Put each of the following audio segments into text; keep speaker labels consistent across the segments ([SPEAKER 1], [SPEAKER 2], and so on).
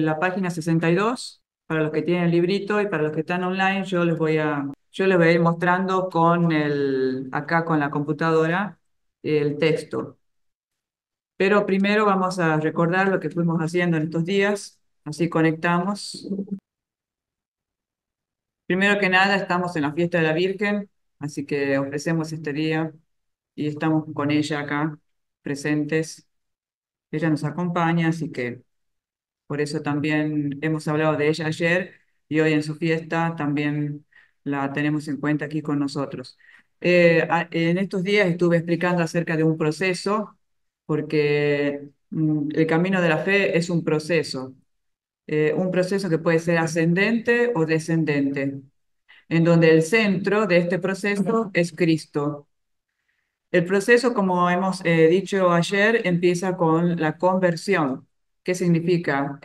[SPEAKER 1] la página 62, para los que tienen el librito y para los que están online, yo les voy a ir mostrando acá con la computadora el texto. Pero primero vamos a recordar lo que fuimos haciendo en estos días, así conectamos. Primero que nada, estamos en la fiesta de la Virgen, así que ofrecemos este día y estamos con ella acá, presentes. Ella nos acompaña, así que por eso también hemos hablado de ella ayer y hoy en su fiesta también la tenemos en cuenta aquí con nosotros. En estos días estuve explicando acerca de un proceso, porque el camino de la fe es un proceso que puede ser ascendente o descendente, en donde el centro de este proceso es Cristo. El proceso, como hemos dicho ayer, empieza con la conversión. ¿Qué significa?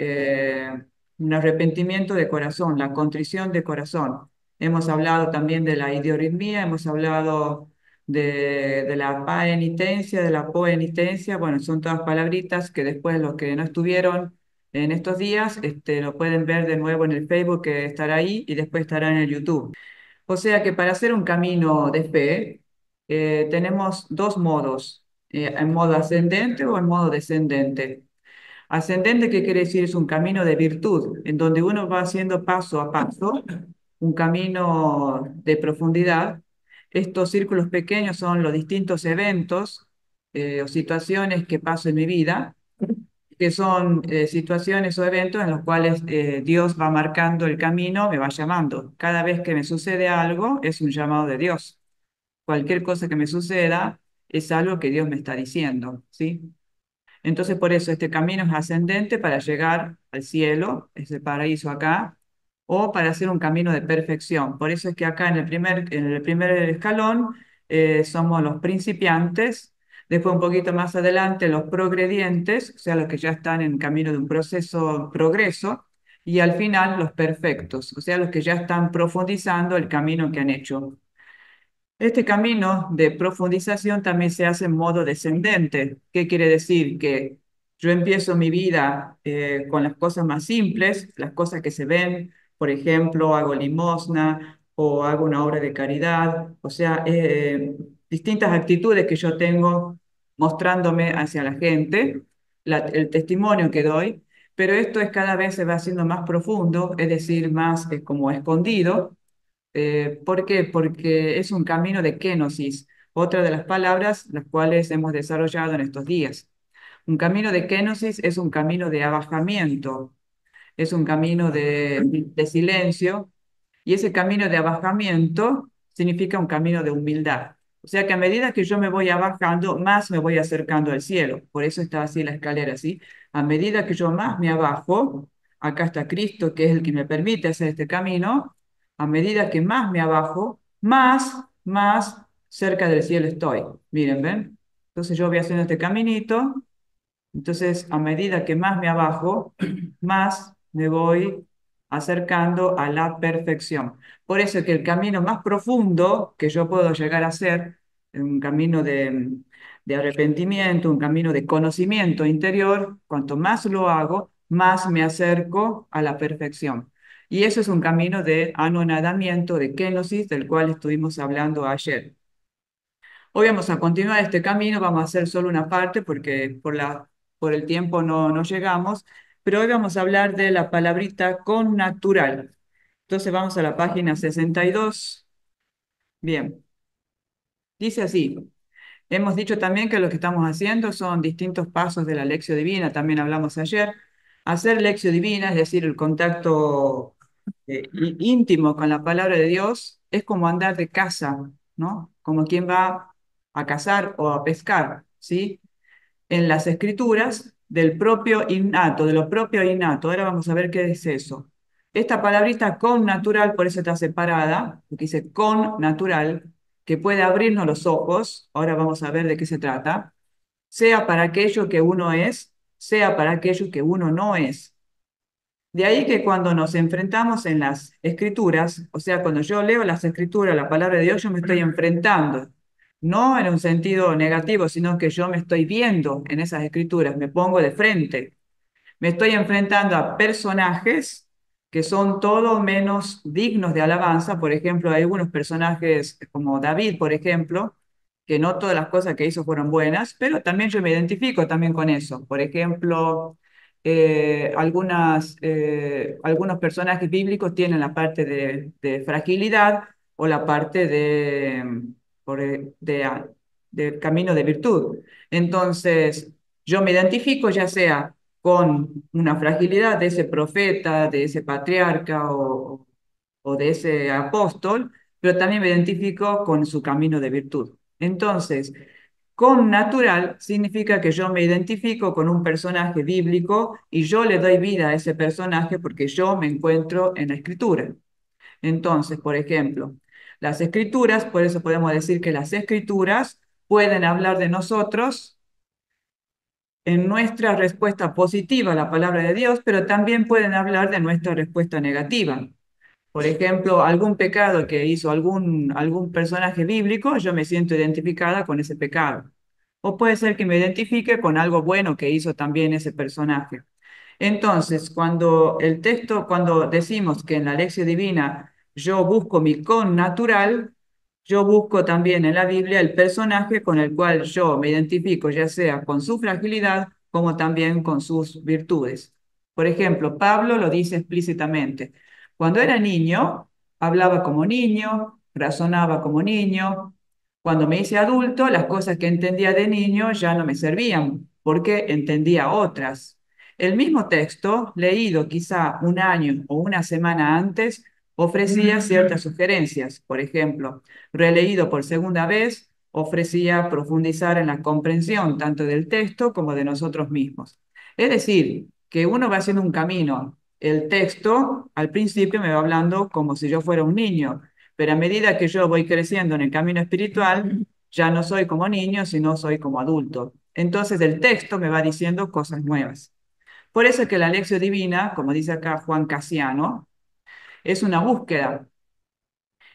[SPEAKER 1] Un arrepentimiento de corazón, la contrición de corazón. Hemos hablado también de la idiorritmia, hemos hablado de la penitencia, de la poenitencia. Bueno, son todas palabritas que después los que no estuvieron en estos días lo pueden ver de nuevo en el Facebook, que estará ahí, y después estará en el YouTube. O sea que para hacer un camino de fe, tenemos dos modos, en modo ascendente o en modo descendente. Ascendente, ¿qué quiere decir? Es un camino de virtud, en donde uno va haciendo paso a paso un camino de profundidad. Estos círculos pequeños son los distintos eventos o situaciones que paso en mi vida, que son situaciones o eventos en los cuales Dios va marcando el camino, me va llamando. Cada vez que me sucede algo, es un llamado de Dios. Cualquier cosa que me suceda es algo que Dios me está diciendo, ¿sí? Entonces, por eso este camino es ascendente para llegar al cielo, ese paraíso acá, o para hacer un camino de perfección. Por eso es que acá en el primer escalón somos los principiantes, después un poquito más adelante los progredientes, o sea, los que ya están en camino de un proceso progreso, y al final los perfectos, o sea, los que ya están profundizando el camino que han hecho. Este camino de profundización también se hace en modo descendente. ¿Qué quiere decir? Que yo empiezo mi vida con las cosas más simples, las cosas que se ven, por ejemplo, hago limosna o hago una obra de caridad, o sea, distintas actitudes que yo tengo mostrándome hacia la gente, el testimonio que doy, pero esto es cada vez se va haciendo más profundo, es decir, más como escondido. ¿Por qué? Porque es un camino de kenosis, otra de las palabras las cuales hemos desarrollado en estos días. Un camino de kenosis es un camino de abajamiento, es un camino de silencio, y ese camino de abajamiento significa un camino de humildad. O sea que a medida que yo me voy abajando, más me voy acercando al cielo. Por eso está así la escalera, ¿sí? A medida que yo más me abajo, acá está Cristo, que es el que me permite hacer este camino. A medida que más me abajo, más cerca del cielo estoy. Miren, ¿ven? Entonces yo voy haciendo este caminito. Entonces, a medida que más me abajo, más me voy acercando a la perfección. Por eso es que el camino más profundo que yo puedo llegar a hacer, un camino de arrepentimiento, un camino de conocimiento interior, cuanto más lo hago, más me acerco a la perfección. Y eso es un camino de anonadamiento, de kenosis, del cual estuvimos hablando ayer. Hoy vamos a continuar este camino, vamos a hacer solo una parte porque por el tiempo no llegamos, pero hoy vamos a hablar de la palabrita connatural. Entonces vamos a la página 62. Bien, dice así. Hemos dicho también que lo que estamos haciendo son distintos pasos de la lección divina, también hablamos ayer. Hacer lección divina, es decir, el contacto íntimo con la palabra de Dios, es como andar de caza, ¿no? Como quien va a cazar o a pescar, ¿sí? En las escrituras del propio innato, de lo propio innato. Ahora vamos a ver qué es eso. Esta palabrita con natural, por eso está separada, porque dice con natural, que puede abrirnos los ojos. Ahora vamos a ver de qué se trata. Sea para aquello que uno es, sea para aquello que uno no es. De ahí que cuando nos enfrentamos en las escrituras, o sea, cuando yo leo las escrituras, la palabra de Dios, yo me estoy enfrentando, no en un sentido negativo, sino que yo me estoy viendo en esas escrituras, me pongo de frente, me estoy enfrentando a personajes que son todo menos dignos de alabanza. Por ejemplo, hay algunos personajes como David, por ejemplo, que no todas las cosas que hizo fueron buenas, pero también yo me identifico también con eso. Por ejemplo, algunos personajes bíblicos tienen la parte de fragilidad o la parte de camino de virtud. Entonces, yo me identifico ya sea con una fragilidad de ese profeta, de ese patriarca o de ese apóstol, pero también me identifico con su camino de virtud. Entonces, con natural significa que yo me identifico con un personaje bíblico y yo le doy vida a ese personaje porque yo me encuentro en la escritura. Entonces, por ejemplo, las escrituras, por eso podemos decir que las escrituras pueden hablar de nosotros en nuestra respuesta positiva a la palabra de Dios, pero también pueden hablar de nuestra respuesta negativa. Por ejemplo, algún pecado que hizo algún personaje bíblico, yo me siento identificada con ese pecado. O puede ser que me identifique con algo bueno que hizo también ese personaje. Entonces, cuando decimos que en la lección divina yo busco mi con natural, yo busco también en la Biblia el personaje con el cual yo me identifico, ya sea con su fragilidad como también con sus virtudes. Por ejemplo, Pablo lo dice explícitamente. Cuando era niño, hablaba como niño, razonaba como niño. Cuando me hice adulto, las cosas que entendía de niño ya no me servían, porque entendía otras. El mismo texto, leído quizá un año o una semana antes, ofrecía ciertas sugerencias. Por ejemplo, releído por segunda vez, ofrecía profundizar en la comprensión tanto del texto como de nosotros mismos. Es decir, que uno va haciendo un camino. El texto al principio me va hablando como si yo fuera un niño, pero a medida que yo voy creciendo en el camino espiritual, ya no soy como niño, sino soy como adulto. Entonces el texto me va diciendo cosas nuevas. Por eso es que la lección divina, como dice acá Juan Casiano, es una búsqueda.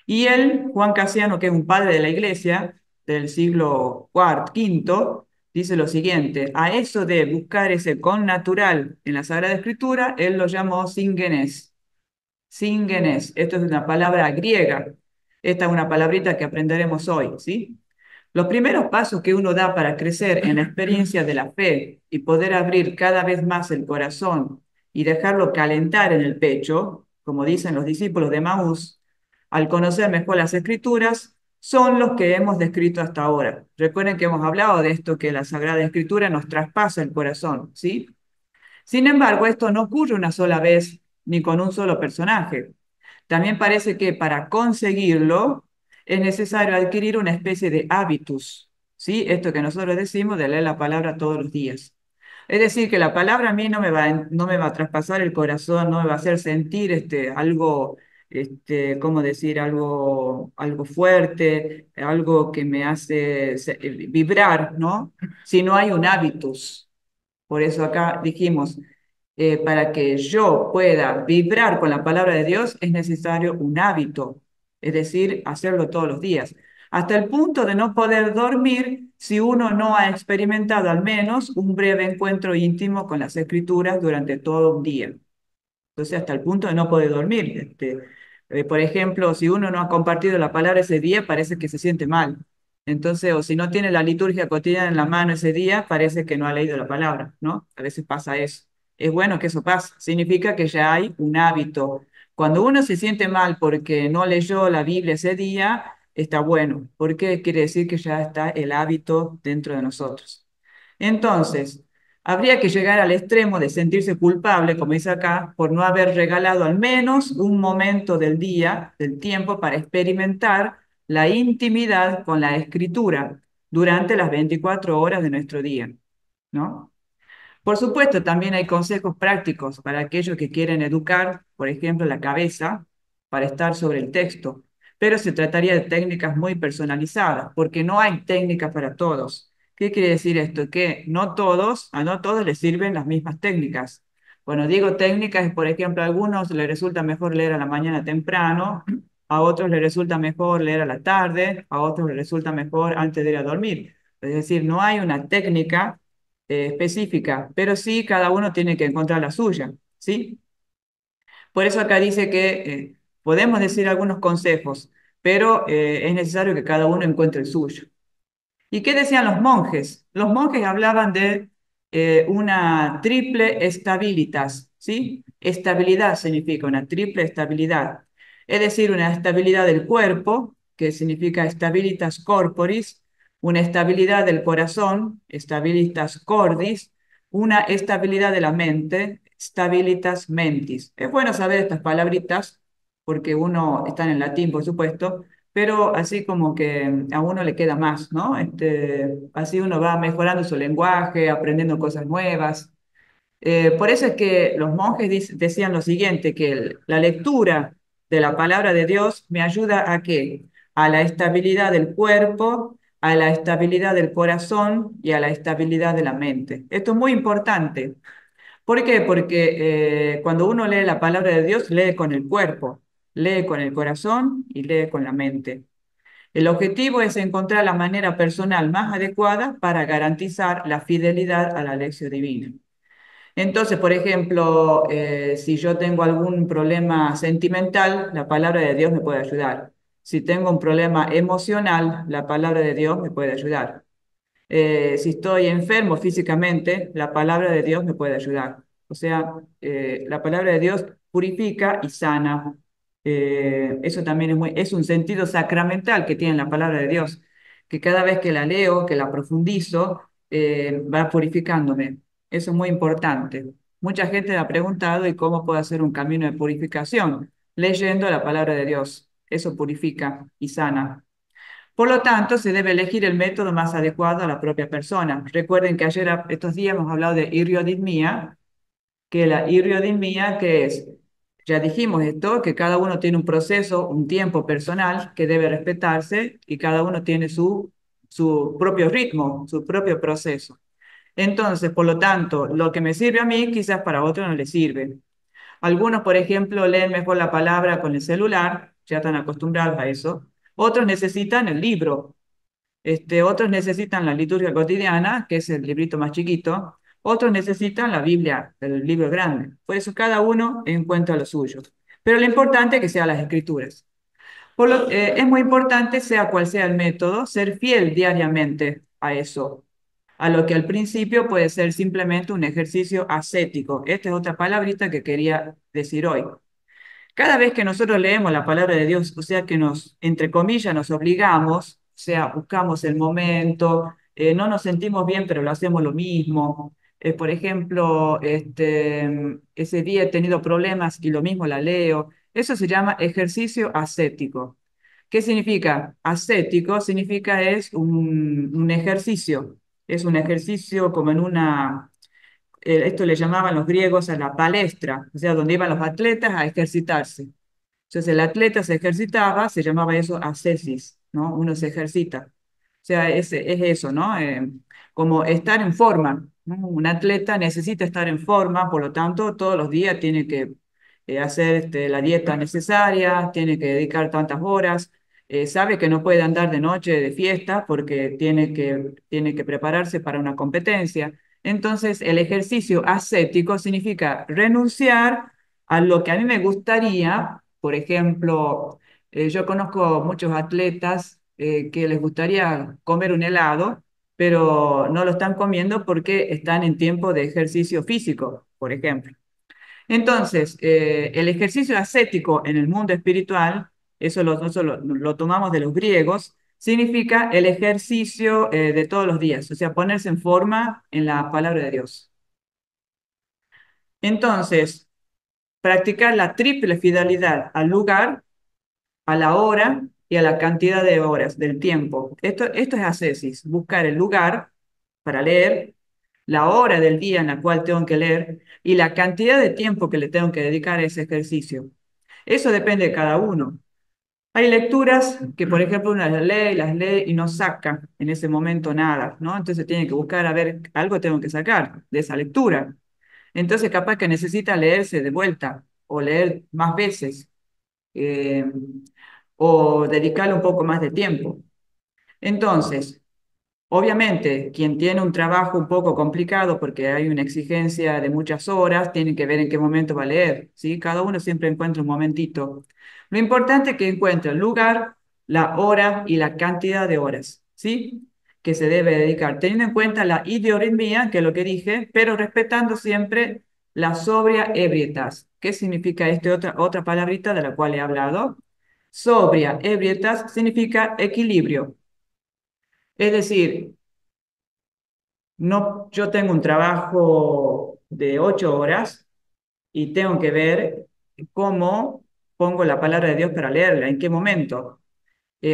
[SPEAKER 1] Y él, Juan Casiano, que es un padre de la iglesia del siglo cuarto, quinto, dice lo siguiente: a eso de buscar ese con natural en la Sagrada Escritura, él lo llamó singenes. Singenes, esto es una palabra griega. Esta es una palabrita que aprenderemos hoy, ¿sí? Los primeros pasos que uno da para crecer en la experiencia de la fe y poder abrir cada vez más el corazón y dejarlo calentar en el pecho, como dicen los discípulos de Maús, al conocer mejor las escrituras, son los que hemos descrito hasta ahora. Recuerden que hemos hablado de esto, que la Sagrada Escritura nos traspasa el corazón, ¿sí? Sin embargo, esto no ocurre una sola vez ni con un solo personaje. También parece que para conseguirlo es necesario adquirir una especie de hábitus, ¿sí? Esto que nosotros decimos de leer la palabra todos los días. Es decir, que la palabra a mí no me va a traspasar el corazón, no me va a hacer sentir algo, ¿cómo decir? Algo fuerte, algo que me hace vibrar, ¿no? Si no hay un hábitus. Por eso acá dijimos, para que yo pueda vibrar con la palabra de Dios es necesario un hábito, es decir, hacerlo todos los días, hasta el punto de no poder dormir si uno no ha experimentado al menos un breve encuentro íntimo con las Escrituras durante todo un día. Entonces, hasta el punto de no poder dormir. Por ejemplo, si uno no ha compartido la palabra ese día, parece que se siente mal. Entonces, o si no tiene la liturgia cotidiana en la mano ese día, parece que no ha leído la palabra, ¿no? A veces pasa eso. Es bueno que eso pase. Significa que ya hay un hábito. Cuando uno se siente mal porque no leyó la Biblia ese día, está bueno, porque quiere decir que ya está el hábito dentro de nosotros. Entonces, habría que llegar al extremo de sentirse culpable, como dice acá, por no haber regalado al menos un momento del día, del tiempo, para experimentar la intimidad con la escritura durante las 24 horas de nuestro día, ¿no? Por supuesto, también hay consejos prácticos para aquellos que quieren educar, por ejemplo, la cabeza para estar sobre el texto, pero se trataría de técnicas muy personalizadas, porque no hay técnicas para todos. ¿Qué quiere decir esto? Que no todos les sirven las mismas técnicas. Bueno, digo técnicas, por ejemplo, a algunos les resulta mejor leer a la mañana temprano, a otros les resulta mejor leer a la tarde, a otros les resulta mejor antes de ir a dormir. Es decir, no hay una técnica específica, pero sí cada uno tiene que encontrar la suya, ¿sí? Por eso acá dice que podemos decir algunos consejos, pero es necesario que cada uno encuentre el suyo. ¿Y qué decían los monjes? Los monjes hablaban de una triple estabilitas, ¿sí? Estabilidad significa una triple estabilidad, es decir, una estabilidad del cuerpo, que significa stabilitas corporis, una estabilidad del corazón, stabilitas cordis, una estabilidad de la mente, stabilitas mentis. Es bueno saber estas palabritas porque uno está en latín, por supuesto, pero así como que a uno le queda más, ¿no? Así uno va mejorando su lenguaje, aprendiendo cosas nuevas. Por eso es que los monjes decían lo siguiente, que la lectura de la palabra de Dios me ayuda a qué? A la estabilidad del cuerpo, a la estabilidad del corazón y a la estabilidad de la mente. Esto es muy importante. ¿Por qué? Porque cuando uno lee la palabra de Dios, lee con el cuerpo, lee con el corazón y lee con la mente. El objetivo es encontrar la manera personal más adecuada para garantizar la fidelidad a la lección divina. Entonces, por ejemplo, si yo tengo algún problema sentimental, la palabra de Dios me puede ayudar. Si tengo un problema emocional, la palabra de Dios me puede ayudar. Si estoy enfermo físicamente, la palabra de Dios me puede ayudar. O sea, la palabra de Dios purifica y sana. Eso también es un sentido sacramental que tiene la palabra de Dios, que cada vez que la leo, que la profundizo, va purificándome. Eso es muy importante. Mucha gente me ha preguntado, ¿y cómo puedo hacer un camino de purificación? Leyendo la palabra de Dios. Eso purifica y sana. Por lo tanto, se debe elegir el método más adecuado a la propia persona. Recuerden que ayer, estos días, hemos hablado de iriodismia, que la iriodismia, que es, ya dijimos esto, que cada uno tiene un proceso, un tiempo personal que debe respetarse y cada uno tiene su propio ritmo, su propio proceso. Entonces, por lo tanto, lo que me sirve a mí, quizás para otro no le sirve. Algunos, por ejemplo, leen mejor la palabra con el celular, ya están acostumbrados a eso. Otros necesitan el libro. Otros necesitan la liturgia cotidiana, que es el librito más chiquito. Otros necesitan la Biblia, el libro grande. Por eso cada uno encuentra lo suyo. Pero lo importante es que sean las escrituras. Es muy importante, sea cual sea el método, ser fiel diariamente a eso, a lo que al principio puede ser simplemente un ejercicio ascético. Esta es otra palabrita que quería decir hoy. Cada vez que nosotros leemos la palabra de Dios, o sea que nos, entre comillas, nos obligamos, o sea, buscamos el momento, no nos sentimos bien, pero lo hacemos lo mismo. Por ejemplo, ese día he tenido problemas y lo mismo la leo. Eso se llama ejercicio ascético. ¿Qué significa? Ascético significa es un ejercicio, es un ejercicio como en una esto le llamaban los griegos a la palestra, o sea, donde iban los atletas a ejercitarse. Entonces el atleta se ejercitaba, se llamaba eso ascesis, ¿no? Uno se ejercita. O sea, es eso, ¿no? Como estar en forma, ¿no? Un atleta necesita estar en forma, por lo tanto, todos los días tiene que hacer la dieta necesaria, tiene que dedicar tantas horas, sabe que no puede andar de noche de fiesta porque tiene que prepararse para una competencia. Entonces, el ejercicio ascético significa renunciar a lo que a mí me gustaría. Por ejemplo, yo conozco muchos atletas que les gustaría comer un helado, pero no lo están comiendo porque están en tiempo de ejercicio físico, por ejemplo. Entonces, el ejercicio ascético en el mundo espiritual, eso lo tomamos de los griegos, significa el ejercicio de todos los días, o sea, ponerse en forma en la palabra de Dios. Entonces, practicar la triple fidelidad al lugar, a la hora y a la cantidad de horas del tiempo. Esto es ascesis, buscar el lugar para leer, la hora del día en la cual tengo que leer y la cantidad de tiempo que le tengo que dedicar a ese ejercicio. Eso depende de cada uno. Hay lecturas que, por ejemplo, uno las lee y no saca en ese momento nada, ¿no? Entonces tiene que buscar, a ver, algo tengo que sacar de esa lectura. Entonces capaz que necesita leerse de vuelta o leer más veces eh, o dedicarle un poco más de tiempo. Entonces, Obviamente, quien tiene un trabajo un poco complicado porque hay una exigencia de muchas horas, tiene que ver en qué momento va a leer, ¿sí? Cada uno siempre encuentra un momentito. Lo importante es que encuentre el lugar, la hora y la cantidad de horas, ¿sí? Que se debe dedicar, teniendo en cuenta la idiorritmia, que es lo que dije, pero respetando siempre la sobria ebrietas. ¿Qué significa este otra palabrita de la cual he hablado? Sobria ebrietas significa equilibrio. Es decir, no, yo tengo un trabajo de 8 horas y tengo que ver cómo pongo la palabra de Dios para leerla, en qué momento.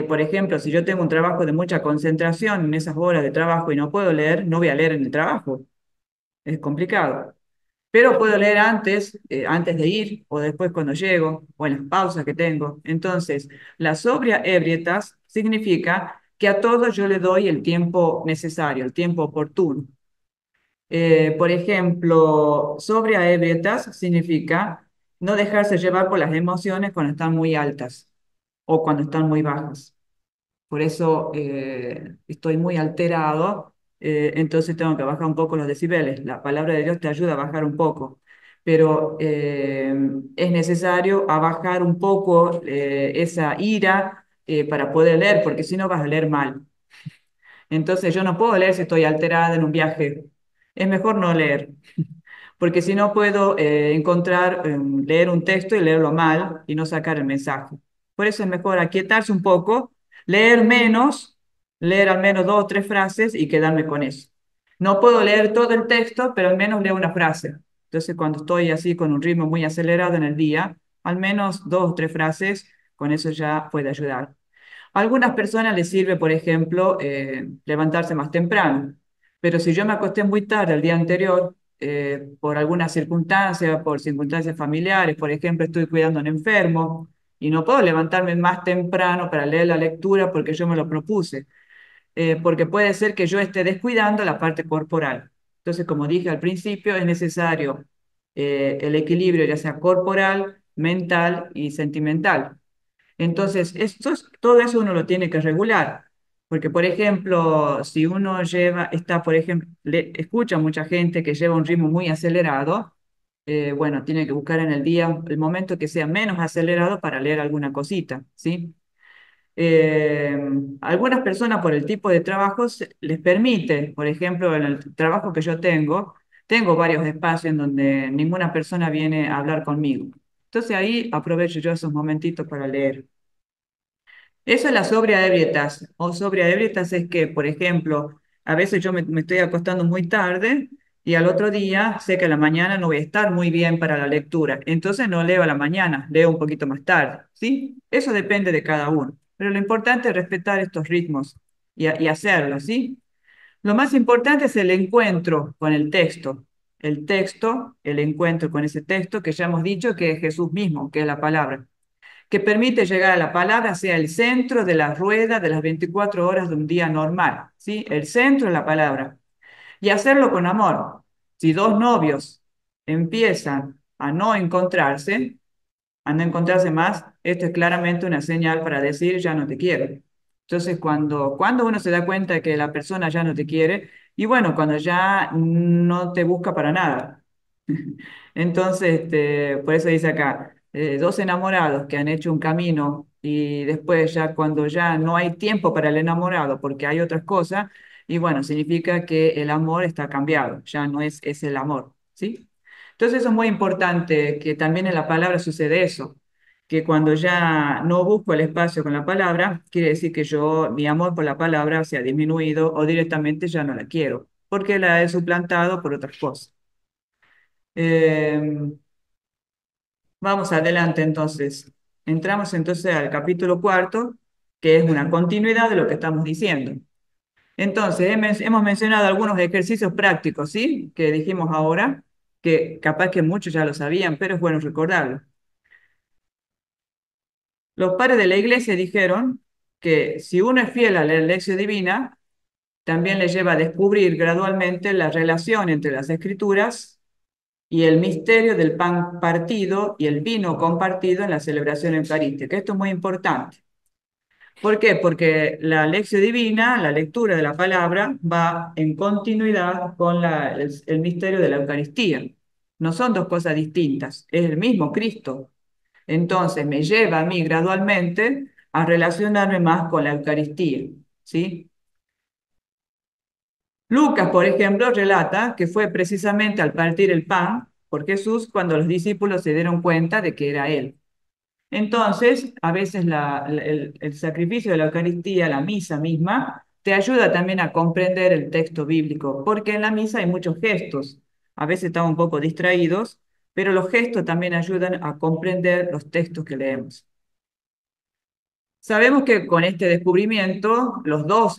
[SPEAKER 1] Por ejemplo, si yo tengo un trabajo de mucha concentración en esas horas de trabajo y no puedo leer, no voy a leer en el trabajo. Es complicado. Pero puedo leer antes de ir o después cuando llego o en las pausas que tengo. Entonces, la sobria ebrietas significa que a todo yo le doy el tiempo necesario, el tiempo oportuno. Por ejemplo, sobria ebrietas significa no dejarse llevar por las emociones cuando están muy altas o cuando están muy bajas. Por eso estoy muy alterado, entonces tengo que bajar un poco los decibeles. La palabra de Dios te ayuda a bajar un poco, pero es necesario a bajar un poco esa ira para poder leer, porque si no vas a leer mal. Entonces yo no puedo leer si estoy alterada en un viaje. Es mejor no leer, porque si no puedo leer un texto y leerlo mal y no sacar el mensaje. Por eso es mejor aquietarse un poco, leer menos, leer al menos 2 o 3 frases y quedarme con eso. No puedo leer todo el texto, pero al menos leo una frase. Entonces cuando estoy así con un ritmo muy acelerado en el día, al menos 2 o 3 frases, con eso ya puede ayudar. A algunas personas les sirve, por ejemplo, levantarse más temprano, pero si yo me acosté muy tarde el día anterior, por alguna circunstancia, por circunstancias familiares, por ejemplo, estoy cuidando a un enfermo y no puedo levantarme más temprano para leer la lectura porque yo me lo propuse, porque puede ser que yo esté descuidando la parte corporal. Entonces, como dije al principio, es necesario el equilibrio, ya sea corporal, mental y sentimental. Entonces, todo eso uno lo tiene que regular, porque por ejemplo, si uno por ejemplo, escucha a mucha gente que lleva un ritmo muy acelerado, bueno, tiene que buscar en el día el momento que sea menos acelerado para leer alguna cosita, ¿sí? Eh, Algunas personas por el tipo de trabajo les permite, por ejemplo, en el trabajo que yo tengo varios espacios en donde ninguna persona viene a hablar conmigo. Entonces ahí aprovecho yo esos momentitos para leer. Eso es la sobria ebrietas. O sobria ebrietas es que, por ejemplo, a veces yo me estoy acostando muy tarde y al otro día sé que a la mañana no voy a estar muy bien para la lectura. Entonces no leo a la mañana, leo un poquito más tarde. ¿Sí? Eso depende de cada uno. Pero lo importante es respetar estos ritmos y hacerlo, ¿sí? Lo más importante es el encuentro con el texto. El texto, el encuentro con ese texto que ya hemos dicho que es Jesús mismo, que es la palabra que permite llegar a la palabra sea el centro de la rueda de las 24 horas de un día normal, ¿sí? El centro de la palabra. Y hacerlo con amor. Si dos novios empiezan a no encontrarse más, esto es claramente una señal para decir ya no te quiero. Entonces, cuando uno se da cuenta de que la persona ya no te quiere, y bueno, cuando ya no te busca para nada. Entonces, por eso dice acá, dos enamorados que han hecho un camino y después ya cuando ya no hay tiempo para el enamorado porque hay otras cosas, y bueno, significa que el amor está cambiado, ya no es el amor, ¿sí? Entonces eso es muy importante, que también en la palabra sucede eso, que cuando ya no busco el espacio con la palabra, quiere decir que mi amor por la palabra se ha disminuido o directamente ya no la quiero, porque la he suplantado por otras cosas. Eh, Vamos adelante entonces. Entramos entonces al capítulo cuarto, que es una continuidad de lo que estamos diciendo. Entonces, hemos mencionado algunos ejercicios prácticos, ¿sí? Que dijimos ahora, que capaz que muchos ya lo sabían, pero es bueno recordarlo. Los padres de la iglesia dijeron que si uno es fiel a la lección divina, también le lleva a descubrir gradualmente la relación entre las escrituras y el misterio del pan partido y el vino compartido en la celebración eucarística. Esto es muy importante, ¿Por qué? Porque la lección divina, la lectura de la palabra, va en continuidad con el misterio de la Eucaristía. No son dos cosas distintas, es el mismo Cristo. Entonces me lleva a mí gradualmente a relacionarme más con la Eucaristía, ¿sí? Lucas, por ejemplo, relata que fue precisamente al partir el pan por Jesús cuando los discípulos se dieron cuenta de que era Él. Entonces, a veces el sacrificio de la Eucaristía, la misa misma, te ayuda también a comprender el texto bíblico, porque en la misa hay muchos gestos. A veces estamos un poco distraídos, pero los gestos también ayudan a comprender los textos que leemos. Sabemos que con este descubrimiento,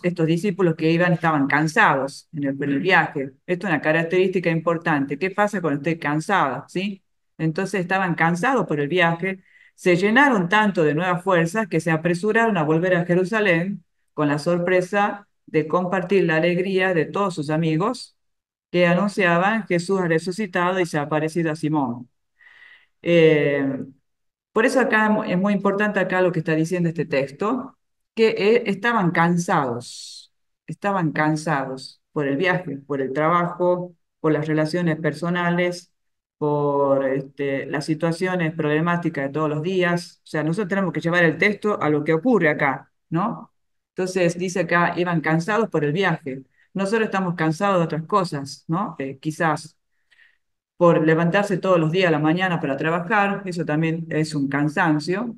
[SPEAKER 1] estos discípulos que iban, estaban cansados en el viaje. Esto es una característica importante. ¿Qué pasa cuando estoy cansada? ¿Sí? Entonces estaban cansados por el viaje, se llenaron tanto de nuevas fuerzas que se apresuraron a volver a Jerusalén con la sorpresa de compartir la alegría de todos sus amigos que anunciaban Jesús ha resucitado y se ha aparecido a Simón. Eh, por eso acá es muy importante acá lo que está diciendo este texto, que estaban cansados por el viaje, por el trabajo, por las relaciones personales, por las situaciones problemáticas de todos los días. O sea, nosotros tenemos que llevar el texto a lo que ocurre acá, ¿no? Entonces dice acá, iban cansados por el viaje. Nosotros estamos cansados de otras cosas, ¿no? Quizás por levantarse todos los días a la mañana para trabajar, eso también es un cansancio.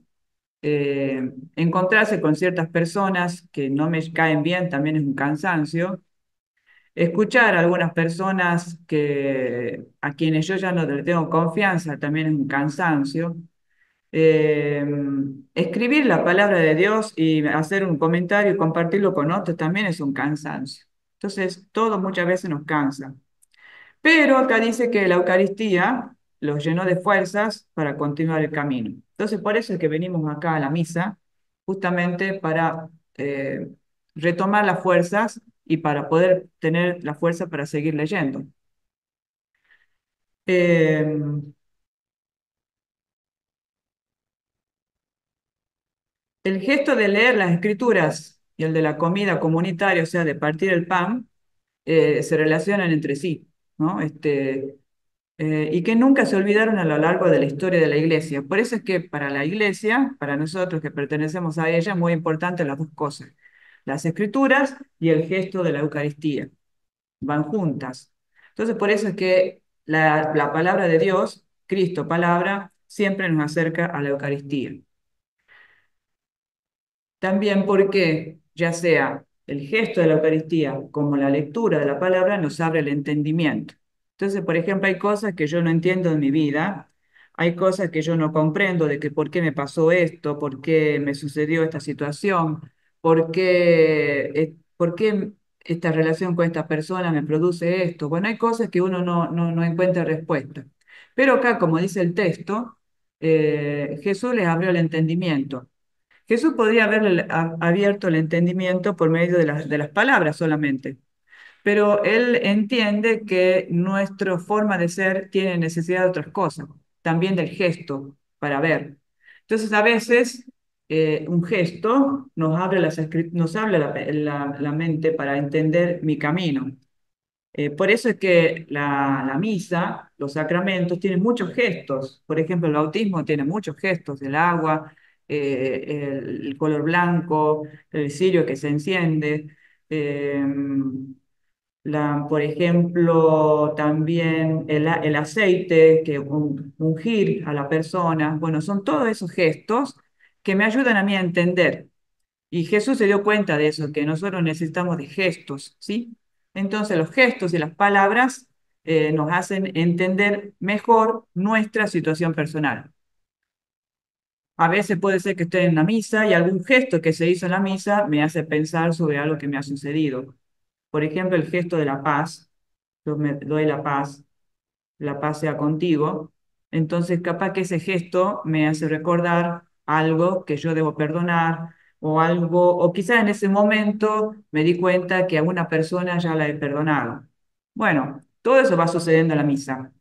[SPEAKER 1] Encontrarse con ciertas personas que no me caen bien también es un cansancio. Escuchar a algunas personas a quienes yo ya no le tengo confianza también es un cansancio. Eh, Escribir la palabra de Dios y hacer un comentario y compartirlo con otros también es un cansancio. Entonces, todo muchas veces nos cansa. Pero acá dice que la Eucaristía los llenó de fuerzas para continuar el camino. Entonces, por eso es que venimos acá a la misa, justamente para retomar las fuerzas y para poder tener la fuerza para seguir leyendo. Eh, el gesto de leer las escrituras y el de la comida comunitaria, o sea, de partir el pan, se relacionan entre sí, ¿no? Y que nunca se olvidaron a lo largo de la historia de la iglesia. Por eso es que para la iglesia, para nosotros que pertenecemos a ella, es muy importante las dos cosas, las escrituras y el gesto de la Eucaristía, van juntas. Entonces, por eso es que la palabra de Dios, Cristo, palabra, siempre nos acerca a la Eucaristía. También porque ya sea el gesto de la Eucaristía como la lectura de la palabra nos abre el entendimiento. Entonces, por ejemplo, hay cosas que yo no entiendo en mi vida, hay cosas que yo no comprendo de que por qué me pasó esto, por qué me sucedió esta situación, por qué esta relación con esta persona me produce esto. Bueno, hay cosas que uno no encuentra respuesta. Pero acá, como dice el texto, Jesús les abrió el entendimiento. Jesús podría haberle abierto el entendimiento por medio de las palabras solamente, pero él entiende que nuestra forma de ser tiene necesidad de otras cosas, también del gesto para ver. Entonces, a veces un gesto nos abre la mente para entender mi camino. Por eso es que la misa, los sacramentos, tienen muchos gestos. Por ejemplo, el bautismo tiene muchos gestos, el agua, el color blanco, el cirio que se enciende. eh, por ejemplo, también el aceite, que ungir a la persona. Bueno, son todos esos gestos que me ayudan a mí a entender. Y Jesús se dio cuenta de eso, que nosotros necesitamos de gestos, ¿sí? Entonces los gestos y las palabras nos hacen entender mejor nuestra situación personal. A veces puede ser que esté en la misa y algún gesto que se hizo en la misa me hace pensar sobre algo que me ha sucedido. Por ejemplo, el gesto de la paz. Yo me doy la paz sea contigo. Entonces, capaz que ese gesto me hace recordar algo que yo debo perdonar o algo, o quizás en ese momento me di cuenta que a una persona ya la he perdonado. Bueno, todo eso va sucediendo en la misa.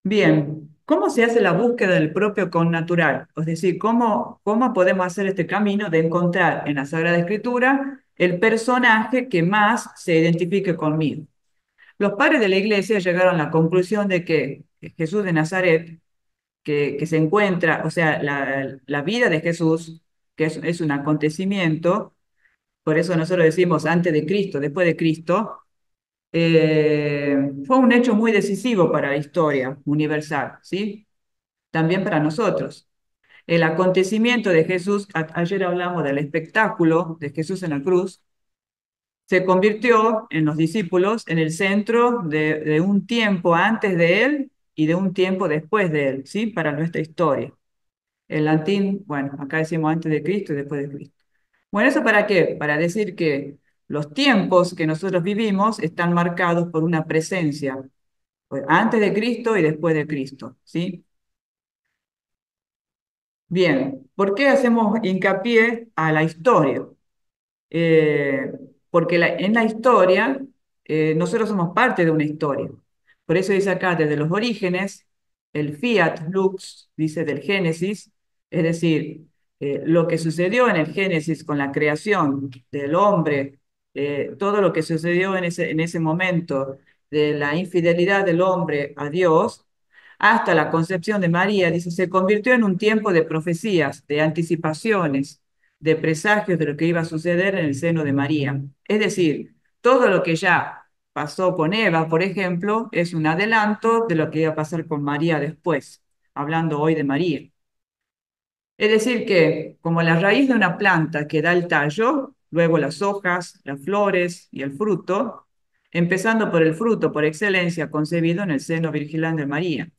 [SPEAKER 1] Bien. ¿cómo se hace la búsqueda del propio connatural? Es decir, ¿cómo podemos hacer este camino de encontrar en la Sagrada Escritura el personaje que más se identifique conmigo? Los padres de la iglesia llegaron a la conclusión de que Jesús de Nazaret, que se encuentra, o sea, la vida de Jesús, que es un acontecimiento, por eso nosotros decimos antes de Cristo, después de Cristo, fue un hecho muy decisivo para la historia universal, ¿sí? También para nosotros. El acontecimiento de Jesús, ayer hablamos del espectáculo de Jesús en la cruz, se convirtió en los discípulos en el centro de un tiempo antes de él y de un tiempo después de él, ¿sí? Para nuestra historia. El latín, bueno, acá decimos antes de Cristo y después de Cristo. Bueno, ¿eso para qué? Para decir que los tiempos que nosotros vivimos están marcados por una presencia, pues, antes de Cristo y después de Cristo, ¿sí? Bien, ¿por qué hacemos hincapié a la historia? Eh, Porque en la historia nosotros somos parte de una historia. Por eso dice acá, desde los orígenes, el fiat lux, dice del Génesis, es decir, lo que sucedió en el Génesis con la creación del hombre, todo lo que sucedió en ese momento de la infidelidad del hombre a Dios, hasta la concepción de María, dice, se convirtió en un tiempo de profecías, de anticipaciones, de presagios de lo que iba a suceder en el seno de María. Es decir, todo lo que ya pasó con Eva, por ejemplo, es un adelanto de lo que iba a pasar con María después, hablando hoy de María. Es decir, que como la raíz de una planta que da el tallo, luego las hojas, las flores y el fruto, empezando por el fruto por excelencia concebido en el seno virginal de María.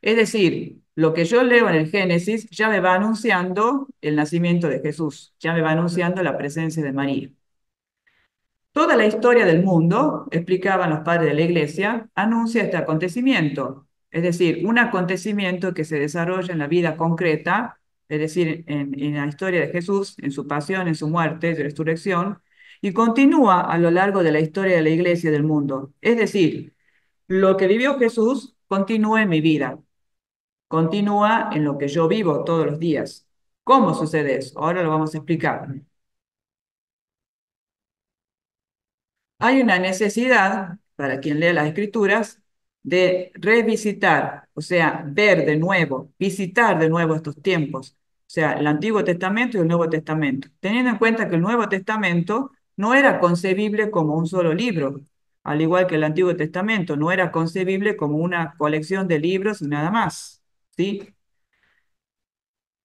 [SPEAKER 1] Es decir, lo que yo leo en el Génesis ya me va anunciando el nacimiento de Jesús, ya me va anunciando la presencia de María. Toda la historia del mundo, explicaban los padres de la iglesia, anuncia este acontecimiento, es decir, un acontecimiento que se desarrolla en la vida concreta, es decir, en la historia de Jesús, en su pasión, en su muerte y resurrección, y continúa a lo largo de la historia de la iglesia y del mundo. Es decir, lo que vivió Jesús continúa en mi vida, continúa en lo que yo vivo todos los días. ¿Cómo sucede eso? Ahora lo vamos a explicar. Hay una necesidad, para quien lea las escrituras, de revisitar, o sea, ver de nuevo, visitar de nuevo estos tiempos, o sea, el Antiguo Testamento y el Nuevo Testamento, teniendo en cuenta que el Nuevo Testamento no era concebible como un solo libro, al igual que el Antiguo Testamento no era concebible como una colección de libros y nada más, ¿sí?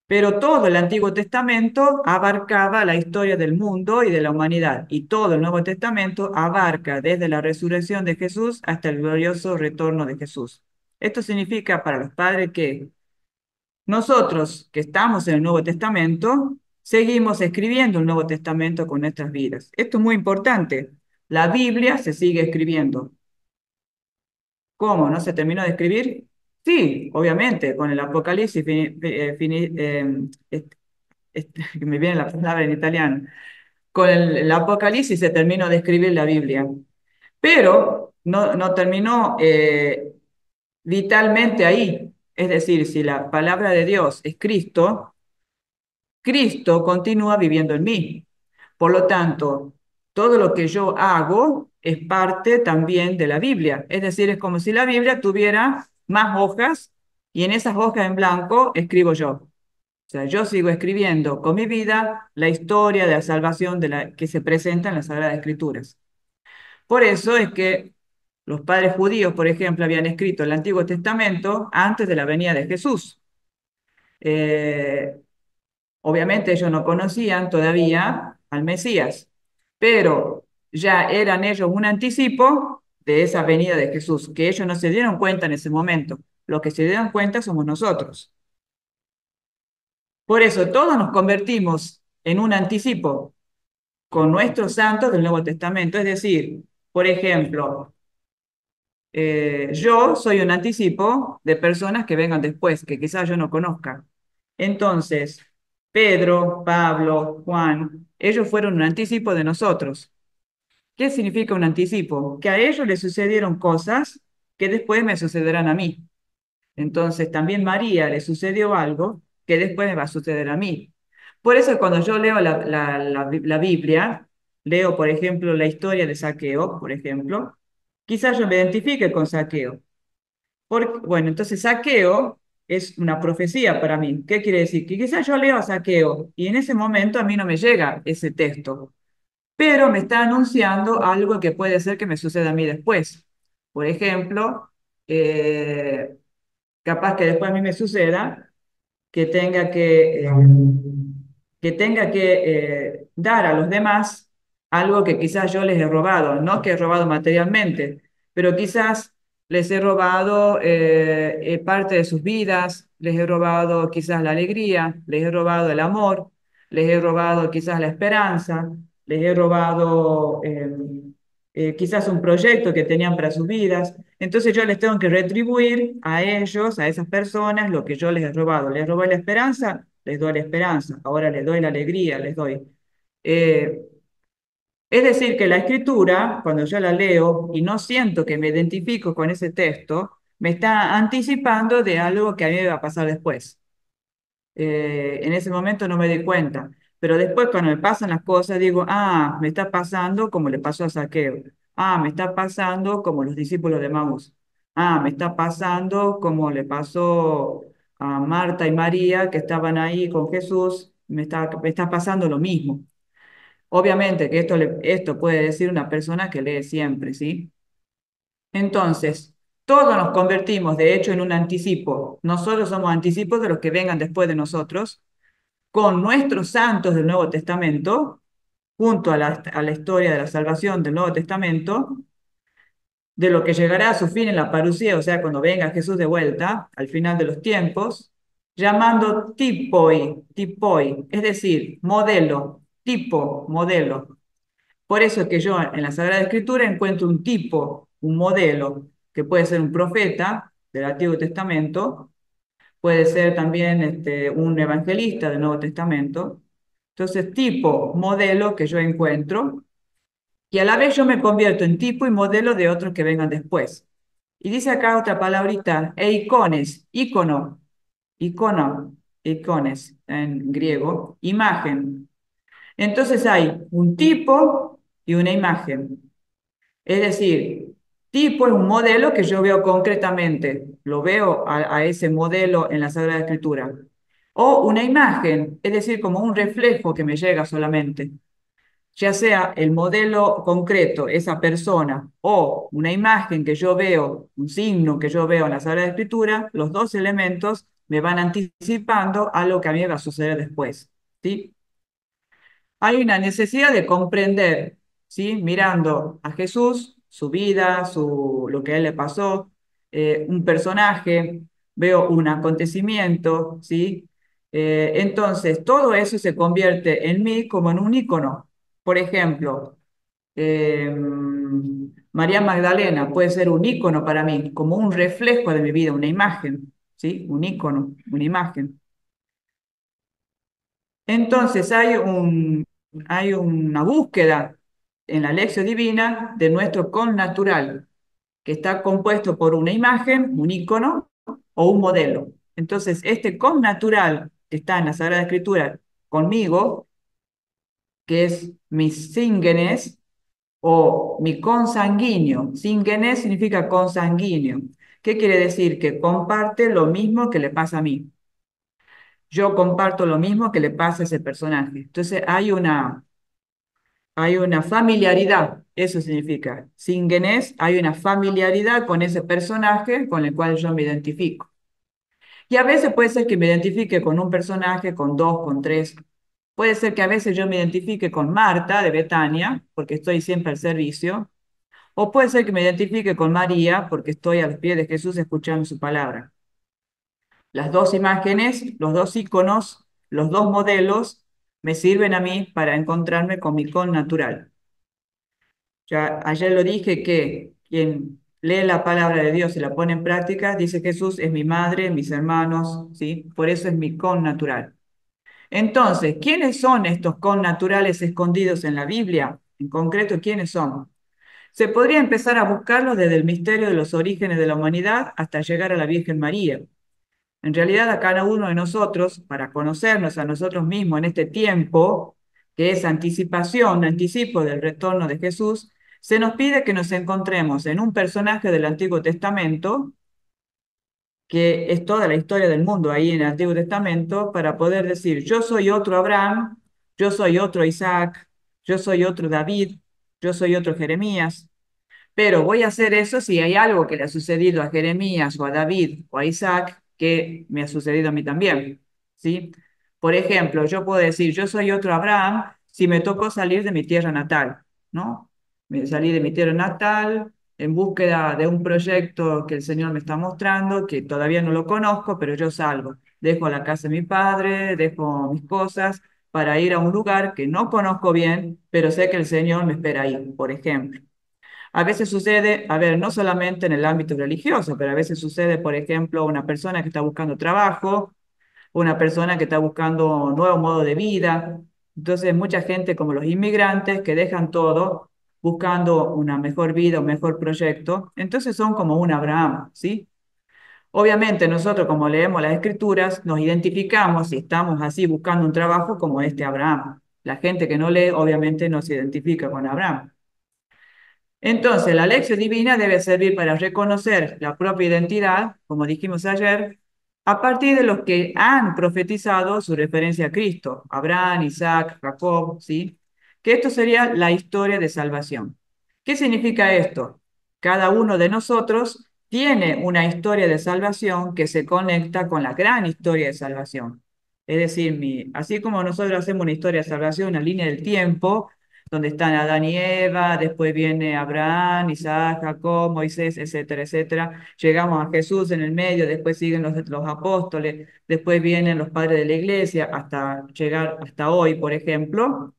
[SPEAKER 1] Pero todo el Antiguo Testamento abarcaba la historia del mundo y de la humanidad, y todo el Nuevo Testamento abarca desde la resurrección de Jesús hasta el glorioso retorno de Jesús. Esto significa para los padres que nosotros que estamos en el Nuevo Testamento, seguimos escribiendo el Nuevo Testamento con nuestras vidas. Esto es muy importante. La Biblia se sigue escribiendo. ¿Cómo? ¿No se terminó de escribir? Sí, obviamente, con el Apocalipsis que me viene la palabra en italiano, con el Apocalipsis se terminó de escribir la Biblia, pero no terminó vitalmente ahí. Es decir, si la palabra de Dios es Cristo, Cristo continúa viviendo en mí. Por lo tanto, todo lo que yo hago es parte también de la Biblia. Es decir, es como si la Biblia tuviera más hojas y en esas hojas en blanco escribo yo. O sea, yo sigo escribiendo con mi vida la historia de la salvación que se presenta en las Sagradas Escrituras. Por eso es que los padres judíos, por ejemplo, habían escrito el Antiguo Testamento antes de la venida de Jesús. Eh, Obviamente ellos no conocían todavía al Mesías, pero ya eran ellos un anticipo de esa venida de Jesús, que ellos no se dieron cuenta en ese momento. Los que se dieron cuenta somos nosotros. Por eso todos nos convertimos en un anticipo con nuestros santos del Nuevo Testamento. Es decir, por ejemplo, yo soy un anticipo de personas que vengan después, que quizás yo no conozca. Entonces, Pedro, Pablo, Juan, ellos fueron un anticipo de nosotros. ¿Qué significa un anticipo? Que a ellos les sucedieron cosas que después me sucederán a mí. Entonces también María le sucedió algo que después me va a suceder a mí. Por eso cuando yo leo la Biblia, leo, por ejemplo, la historia de Saqueo, por ejemplo, quizás yo me identifique con Saqueo. Bueno, entonces Saqueo es una profecía para mí. ¿Qué quiere decir? Que quizás yo leo a Saqueo y en ese momento a mí no me llega ese texto, pero me está anunciando algo que puede ser que me suceda a mí después. Por ejemplo, eh, capaz que después a mí me suceda que tenga que dar a los demás algo que quizás yo les he robado, no que he robado materialmente, pero quizás les he robado parte de sus vidas, les he robado quizás la alegría, les he robado el amor, les he robado quizás la esperanza, les he robado quizás un proyecto que tenían para sus vidas. Entonces yo les tengo que retribuir a ellos, a esas personas, lo que yo les he robado. Les robé la esperanza, les doy la esperanza. Ahora les doy la alegría, les doy. Eh, es decir, que la escritura, cuando yo la leo y no siento que me identifico con ese texto, me está anticipando de algo que a mí me va a pasar después. En ese momento no me di cuenta, pero después cuando me pasan las cosas digo, ah, me está pasando como le pasó a Saqueo, ah, me está pasando como los discípulos de Maús, ah, me está pasando como le pasó a Marta y María que estaban ahí con Jesús, me está pasando lo mismo. Obviamente que esto puede decir una persona que lee siempre, ¿sí? Entonces, todos nos convertimos, de hecho, en un anticipo. Nosotros somos anticipos de los que vengan después de nosotros con nuestros santos del Nuevo Testamento, junto a la historia de la salvación del Nuevo Testamento, de lo que llegará a su fin en la parucía, o sea, cuando venga Jesús de vuelta, al final de los tiempos, llamando tipoi, es decir, modelo, tipo, modelo. Por eso es que yo en la Sagrada Escritura encuentro un tipo, un modelo, que puede ser un profeta del Antiguo Testamento, puede ser también un evangelista del Nuevo Testamento. Entonces, tipo, modelo que yo encuentro, y a la vez yo me convierto en tipo y modelo de otros que vengan después. Y dice acá otra palabrita, icones, icono, icono, icones en griego, imagen. Entonces hay un tipo y una imagen. Es decir, tipo es un modelo que yo veo concretamente, lo veo a ese modelo en la Sagrada Escritura. O una imagen, es decir, como un reflejo que me llega solamente. Ya sea el modelo concreto, esa persona, o una imagen que yo veo, un signo que yo veo en la Sagrada Escritura, los dos elementos me van anticipando a lo que a mí me va a suceder después. ¿Sí? Hay una necesidad de comprender, ¿sí? Mirando a Jesús, su vida, lo que a él le pasó, un personaje, veo un acontecimiento, ¿sí? Entonces, todo eso se convierte en mí como en un ícono. Por ejemplo, eh, María Magdalena puede ser un ícono para mí, como un reflejo de mi vida, una imagen, ¿sí? Un ícono, una imagen. Entonces hay una búsqueda en la lección divina de nuestro connatural, que está compuesto por una imagen, un icono o un modelo. Entonces, este connatural que está en la Sagrada Escritura conmigo, que es mi síngenes o mi consanguíneo. Síngenes significa consanguíneo. ¿Qué quiere decir? Que comparte lo mismo que le pasa a mí. Yo comparto lo mismo que le pasa a ese personaje. Entonces hay una familiaridad, eso significa. Síngenes, hay una familiaridad con ese personaje con el cual yo me identifico. Y a veces puede ser que me identifique con un personaje, con dos, con tres. Puede ser que a veces yo me identifique con Marta de Betania, porque estoy siempre al servicio. O puede ser que me identifique con María, porque estoy a los pies de Jesús escuchando su palabra. Las dos imágenes, los dos iconos, los dos modelos me sirven a mí para encontrarme con mi connatural. Ya ayer lo dije que quien lee la palabra de Dios y la pone en práctica, dice Jesús, es mi madre, mis hermanos, ¿sí? Por eso es mi connatural. Entonces, ¿quiénes son estos connaturales escondidos en la Biblia? En concreto, ¿quiénes son? Se podría empezar a buscarlos desde el misterio de los orígenes de la humanidad hasta llegar a la Virgen María. En realidad, a cada uno de nosotros, para conocernos a nosotros mismos en este tiempo, que es anticipación, anticipo del retorno de Jesús, se nos pide que nos encontremos en un personaje del Antiguo Testamento, que es toda la historia del mundo ahí en el Antiguo Testamento, para poder decir, yo soy otro Abraham, yo soy otro Isaac, yo soy otro David, yo soy otro Jeremías. Pero voy a hacer eso si hay algo que le ha sucedido a Jeremías o a David o a Isaac que me ha sucedido a mí también, ¿sí? Por ejemplo, yo puedo decir, yo soy otro Abraham si me tocó salir de mi tierra natal, ¿no? Me salí de mi tierra natal en búsqueda de un proyecto que el Señor me está mostrando, que todavía no lo conozco, pero yo salgo. Dejo la casa de mi padre, dejo mis cosas para ir a un lugar que no conozco bien, pero sé que el Señor me espera ahí, por ejemplo. A veces sucede, a ver, no solamente en el ámbito religioso, pero a veces sucede, por ejemplo, una persona que está buscando trabajo, una persona que está buscando un nuevo modo de vida. Entonces, mucha gente como los inmigrantes que dejan todo buscando una mejor vida, un mejor proyecto. Entonces son como un Abraham, ¿sí? Obviamente nosotros como leemos las escrituras nos identificamos y estamos así buscando un trabajo como este Abraham. La gente que no lee obviamente no se identifica con Abraham. Entonces, la lección divina debe servir para reconocer la propia identidad, como dijimos ayer, a partir de los que han profetizado su referencia a Cristo, Abraham, Isaac, Jacob, ¿sí? Que esto sería la historia de salvación. ¿Qué significa esto? Cada uno de nosotros tiene una historia de salvación que se conecta con la gran historia de salvación. Es decir, así como nosotros hacemos una historia de salvación, una línea del tiempo, donde están Adán y Eva, después viene Abraham, Isaac, Jacob, Moisés, etcétera, etcétera. Llegamos a Jesús en el medio, después siguen los apóstoles, después vienen los padres de la iglesia, hasta llegar hasta hoy, por ejemplo.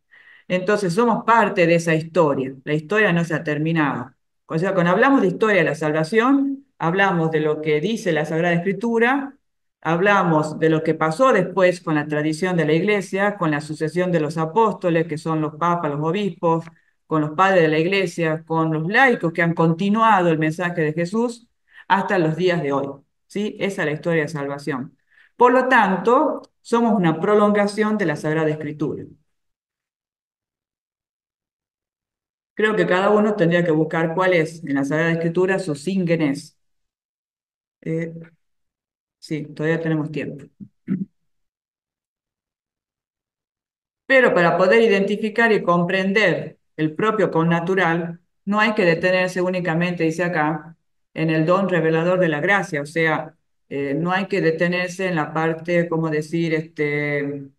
[SPEAKER 1] Entonces somos parte de esa historia. La historia no se ha terminado. O sea, cuando hablamos de historia de la salvación, hablamos de lo que dice la Sagrada Escritura, hablamos de lo que pasó después con la tradición de la iglesia, con la sucesión de los apóstoles, que son los papas, los obispos, con los padres de la iglesia, con los laicos que han continuado el mensaje de Jesús hasta los días de hoy. ¿Sí? Esa es la historia de salvación. Por lo tanto, somos una prolongación de la Sagrada Escritura. Creo que cada uno tendría que buscar cuál es en la Sagrada Escritura su síngenes. Eh, sí, todavía tenemos tiempo. Pero para poder identificar y comprender el propio connatural, no hay que detenerse únicamente, dice acá, en el don revelador de la gracia. O sea, no hay que detenerse en la parte, como decir, que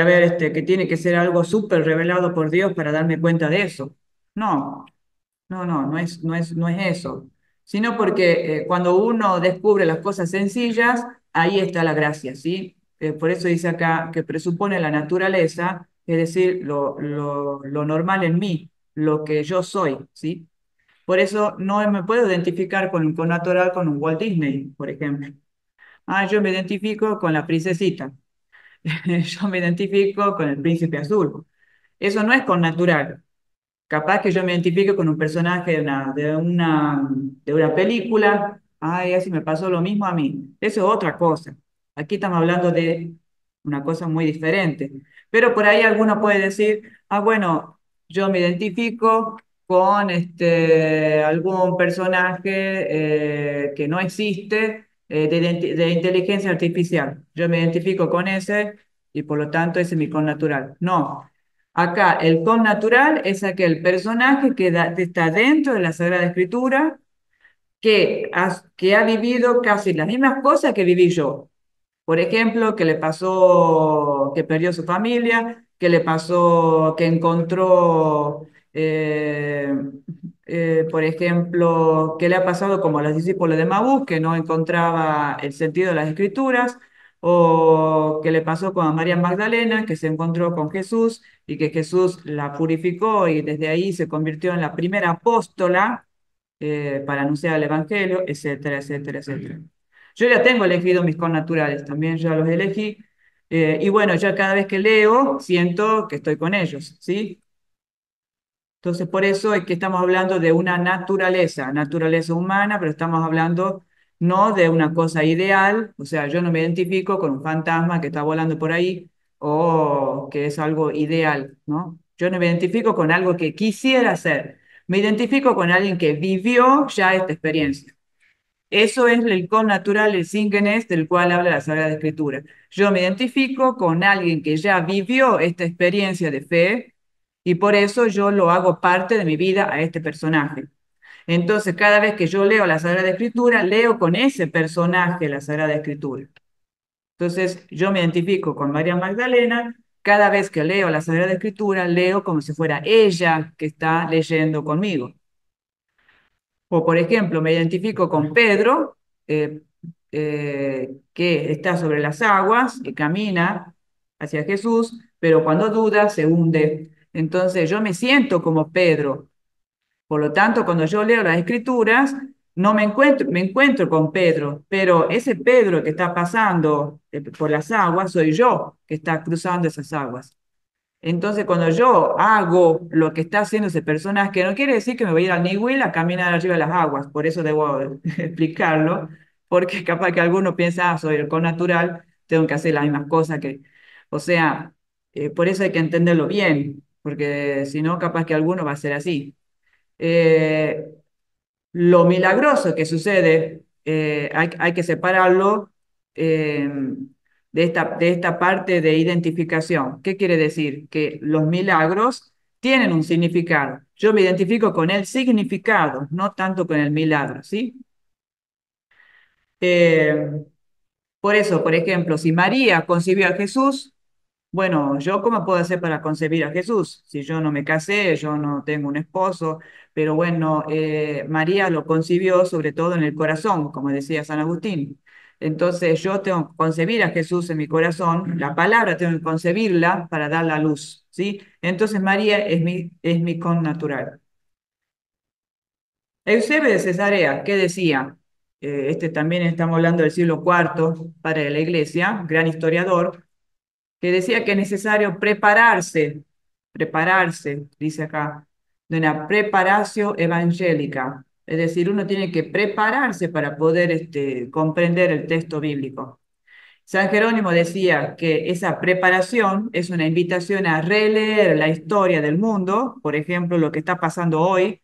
[SPEAKER 1] a ver, que tiene que ser algo súper revelado por Dios para darme cuenta de eso. No, no es eso, sino porque cuando uno descubre las cosas sencillas, ahí está la gracia, ¿sí? Por eso dice acá que presupone la naturaleza, es decir, lo normal en mí, lo que yo soy, ¿sí? Por eso no me puedo identificar con natural con un Walt Disney, por ejemplo. Ah, yo me identifico con la princesita, yo me identifico con el príncipe azul. Eso no es con natural. Capaz que yo me identifique con un personaje de una película. Ay, así me pasó lo mismo a mí. Eso es otra cosa. Aquí estamos hablando de una cosa muy diferente. Pero por ahí alguno puede decir, ah, bueno, yo me identifico con algún personaje que no existe de inteligencia artificial. Yo me identifico con ese y por lo tanto ese es mi connatural. No. Acá el connatural es aquel personaje que está dentro de la Sagrada Escritura, que ha vivido casi las mismas cosas que viví yo. Por ejemplo, que le pasó que perdió su familia, que le pasó que encontró, por ejemplo, que le ha pasado como a los discípulos de Maús, que no encontraba el sentido de las escrituras, o que le pasó con María Magdalena, que se encontró con Jesús y que Jesús la purificó y desde ahí se convirtió en la primera apóstola para anunciar el Evangelio, etcétera, etcétera, etcétera. Yo ya tengo elegido mis connaturales, también ya los elegí. Y bueno, ya cada vez que leo, siento que estoy con ellos, ¿sí? Entonces, por eso es que estamos hablando de una naturaleza, naturaleza humana, pero estamos hablando no de una cosa ideal, o sea, yo no me identifico con un fantasma que está volando por ahí o que es algo ideal, ¿no? Yo no me identifico con algo que quisiera hacer, me identifico con alguien que vivió ya esta experiencia. Eso es el con natural, el síngenes del cual habla la Sagrada Escritura. Yo me identifico con alguien que ya vivió esta experiencia de fe y por eso yo lo hago parte de mi vida a este personaje. Entonces, cada vez que yo leo la Sagrada Escritura, leo con ese personaje la Sagrada Escritura. Entonces, yo me identifico con María Magdalena. Cada vez que leo la Sagrada Escritura, leo como si fuera ella que está leyendo conmigo. O, por ejemplo, me identifico con Pedro, eh, que está sobre las aguas y camina hacia Jesús, pero cuando duda se hunde. Entonces, yo me siento como Pedro. Por lo tanto, cuando yo leo las escrituras, no me encuentro con Pedro, pero ese Pedro que está pasando por las aguas, soy yo que está cruzando esas aguas. Entonces, cuando yo hago lo que está haciendo ese personaje, no quiere decir que me voy a ir al Niwil a caminar arriba de las aguas, por eso debo explicarlo, porque capaz que alguno piensa, soy el connatural, tengo que hacer las mismas cosas que, o sea, por eso hay que entenderlo bien, porque si no, capaz que alguno va a ser así. Eh, lo milagroso que sucede, hay que separarlo eh, de esta parte de identificación. ¿Qué quiere decir? Que los milagros tienen un significado. Yo me identifico con el significado, no tanto con el milagro, ¿sí? Eh, por eso, por ejemplo, si María concibió a Jesús, bueno, ¿yo cómo puedo hacer para concebir a Jesús? Si yo no me casé, yo no tengo un esposo, pero bueno, María lo concibió sobre todo en el corazón, como decía San Agustín. Entonces yo tengo que concebir a Jesús en mi corazón, la palabra tengo que concebirla para dar la luz, ¿sí? Entonces María es mi connatural. Eusebio de Cesarea, ¿qué decía? Este también estamos hablando del siglo IV, padre de la iglesia, gran historiador, que decía que es necesario prepararse, dice acá, de una preparatio evangélica. Es decir, uno tiene que prepararse para poder comprender el texto bíblico. San Jerónimo decía que esa preparación es una invitación a releer la historia del mundo, por ejemplo, lo que está pasando hoy,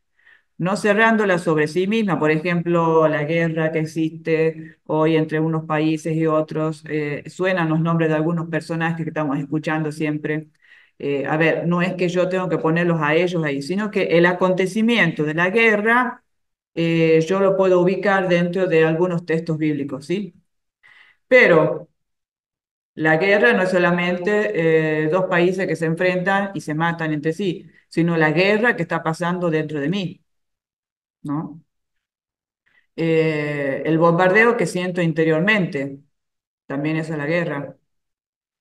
[SPEAKER 1] no cerrándola sobre sí misma, por ejemplo, la guerra que existe hoy entre unos países y otros, suenan los nombres de algunos personajes que estamos escuchando siempre. A ver, no es que yo tengo que ponerlos a ellos ahí, sino que el acontecimiento de la guerra yo lo puedo ubicar dentro de algunos textos bíblicos, ¿sí? Pero la guerra no es solamente dos países que se enfrentan y se matan entre sí, sino la guerra que está pasando dentro de mí, ¿no? El bombardeo que siento interiormente, también eso es la guerra.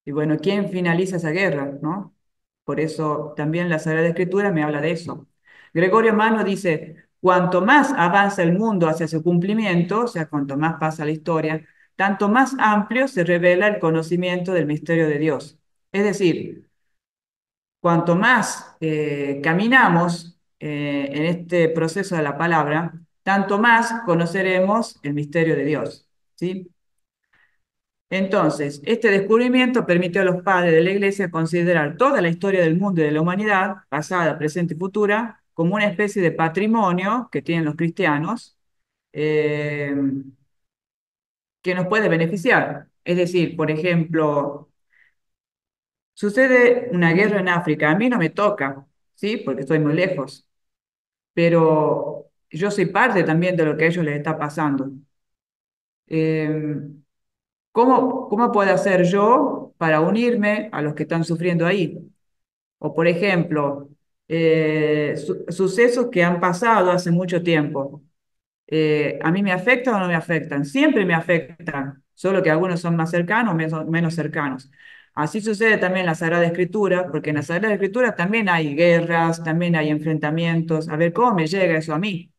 [SPEAKER 1] Y bueno, ¿quién finaliza esa guerra, no? Por eso también la Sagrada Escritura me habla de eso. Gregorio Mano dice, cuanto más avanza el mundo hacia su cumplimiento, o sea, cuanto más pasa la historia, tanto más amplio se revela el conocimiento del misterio de Dios. Es decir, cuanto más caminamos en este proceso de la palabra, tanto más conoceremos el misterio de Dios, ¿sí? Entonces, este descubrimiento permitió a los padres de la Iglesia considerar toda la historia del mundo y de la humanidad, pasada, presente y futura, como una especie de patrimonio que tienen los cristianos, eh, que nos puede beneficiar. Es decir, por ejemplo, sucede una guerra en África, a mí no me toca, ¿sí? Porque estoy muy lejos, pero yo soy parte también de lo que a ellos les está pasando. Eh, cómo puedo hacer yo para unirme a los que están sufriendo ahí? O, por ejemplo, sucesos que han pasado hace mucho tiempo. ¿A mí me afectan o no me afectan? Siempre me afectan, solo que algunos son más cercanos, menos cercanos. Así sucede también en la Sagrada Escritura, porque en la Sagrada Escritura también hay guerras, también hay enfrentamientos. A ver, ¿cómo me llega eso a mí?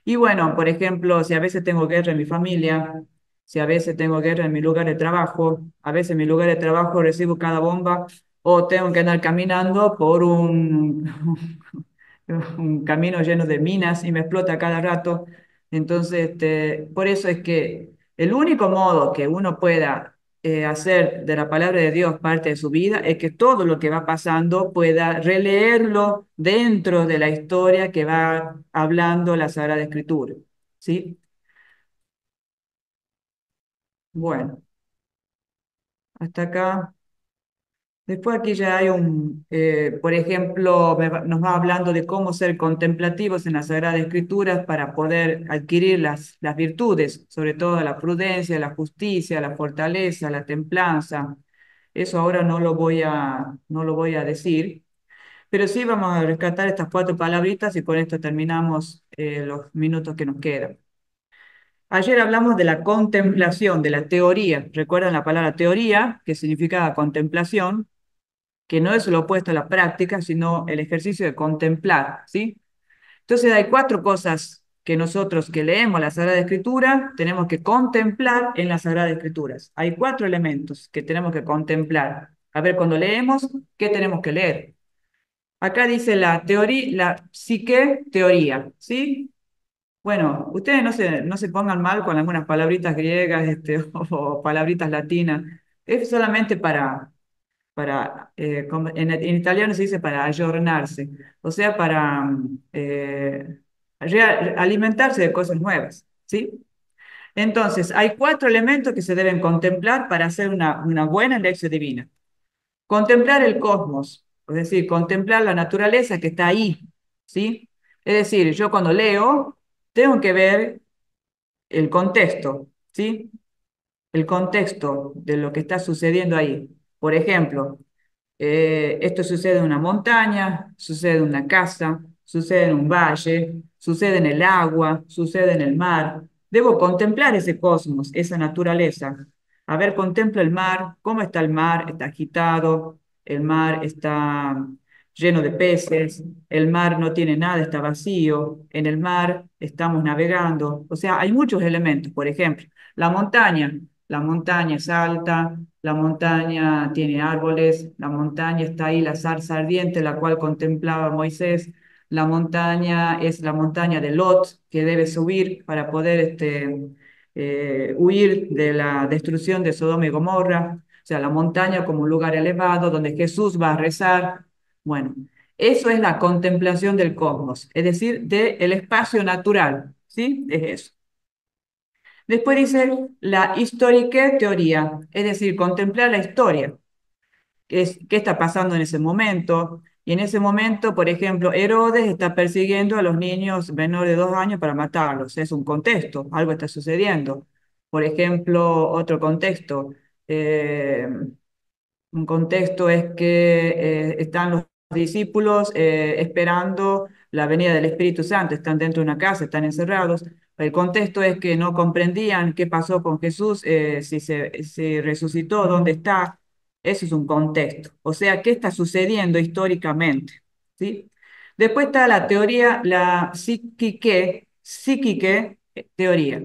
[SPEAKER 1] Y bueno, por ejemplo, si a veces tengo guerra en mi familia, si a veces tengo guerra en mi lugar de trabajo, a veces en mi lugar de trabajo recibo cada bomba o tengo que andar caminando por un camino lleno de minas y me explota cada rato. Entonces, por eso es que el único modo que uno pueda hacer de la palabra de Dios parte de su vida es que todo lo que va pasando pueda releerlo dentro de la historia que va hablando la Sagrada Escritura. ¿Sí? Bueno, hasta acá. Después aquí ya hay por ejemplo, nos va hablando de cómo ser contemplativos en la Sagrada Escritura para poder adquirir las virtudes, sobre todo la prudencia, la justicia, la fortaleza, la templanza. Eso ahora no lo voy a decir, pero sí vamos a rescatar estas cuatro palabritas y con esto terminamos los minutos que nos quedan. Ayer hablamos de la contemplación, de la teoría. ¿Recuerdan la palabra teoría, que significa contemplación? Que no es lo opuesto a la práctica, sino el ejercicio de contemplar, ¿sí? Entonces hay cuatro cosas que nosotros que leemos la Sagrada Escritura tenemos que contemplar en la Sagrada Escrituras. Hay cuatro elementos que tenemos que contemplar. A ver, cuando leemos, ¿qué tenemos que leer? Acá dice la teoría, la psique teoría, ¿sí? Bueno, ustedes no se pongan mal con algunas palabritas griegas, o palabritas latinas. Es solamente en italiano se dice para ayornarse, o sea, para alimentarse de cosas nuevas, ¿sí? Entonces, hay cuatro elementos que se deben contemplar para hacer una buena lección divina. Contemplar el cosmos, es decir, contemplar la naturaleza que está ahí, ¿sí? Es decir, yo cuando leo, tengo que ver el contexto, ¿sí? El contexto de lo que está sucediendo ahí. Por ejemplo, esto sucede en una montaña, sucede en una casa, sucede en un valle, sucede en el agua, sucede en el mar. Debo contemplar ese cosmos, esa naturaleza. A ver, contemplo el mar, cómo está el mar, está agitado, el mar está lleno de peces, el mar no tiene nada, está vacío, en el mar estamos navegando. O sea, hay muchos elementos. Por ejemplo, la montaña es alta, la montaña tiene árboles, la montaña está ahí, la zarza ardiente, la cual contemplaba Moisés. La montaña es la montaña de Lot, que debe subir para poder huir de la destrucción de Sodoma y Gomorra. O sea, la montaña como un lugar elevado donde Jesús va a rezar. Bueno, eso es la contemplación del cosmos, es decir, del espacio natural. ¿Sí? Es eso. Después dice la historique teoría, es decir, contemplar la historia, qué está pasando en ese momento. Y en ese momento, por ejemplo, Herodes está persiguiendo a los niños menores de 2 años para matarlos. Es un contexto, algo está sucediendo. Por ejemplo, otro contexto. eh, un contexto es que están los discípulos esperando la venida del Espíritu Santo, están dentro de una casa, están encerrados. El contexto es que no comprendían qué pasó con Jesús, si resucitó, dónde está. Eso es un contexto. O sea, ¿qué está sucediendo históricamente? ¿Sí? Después está la teoría, la psíquique teoría.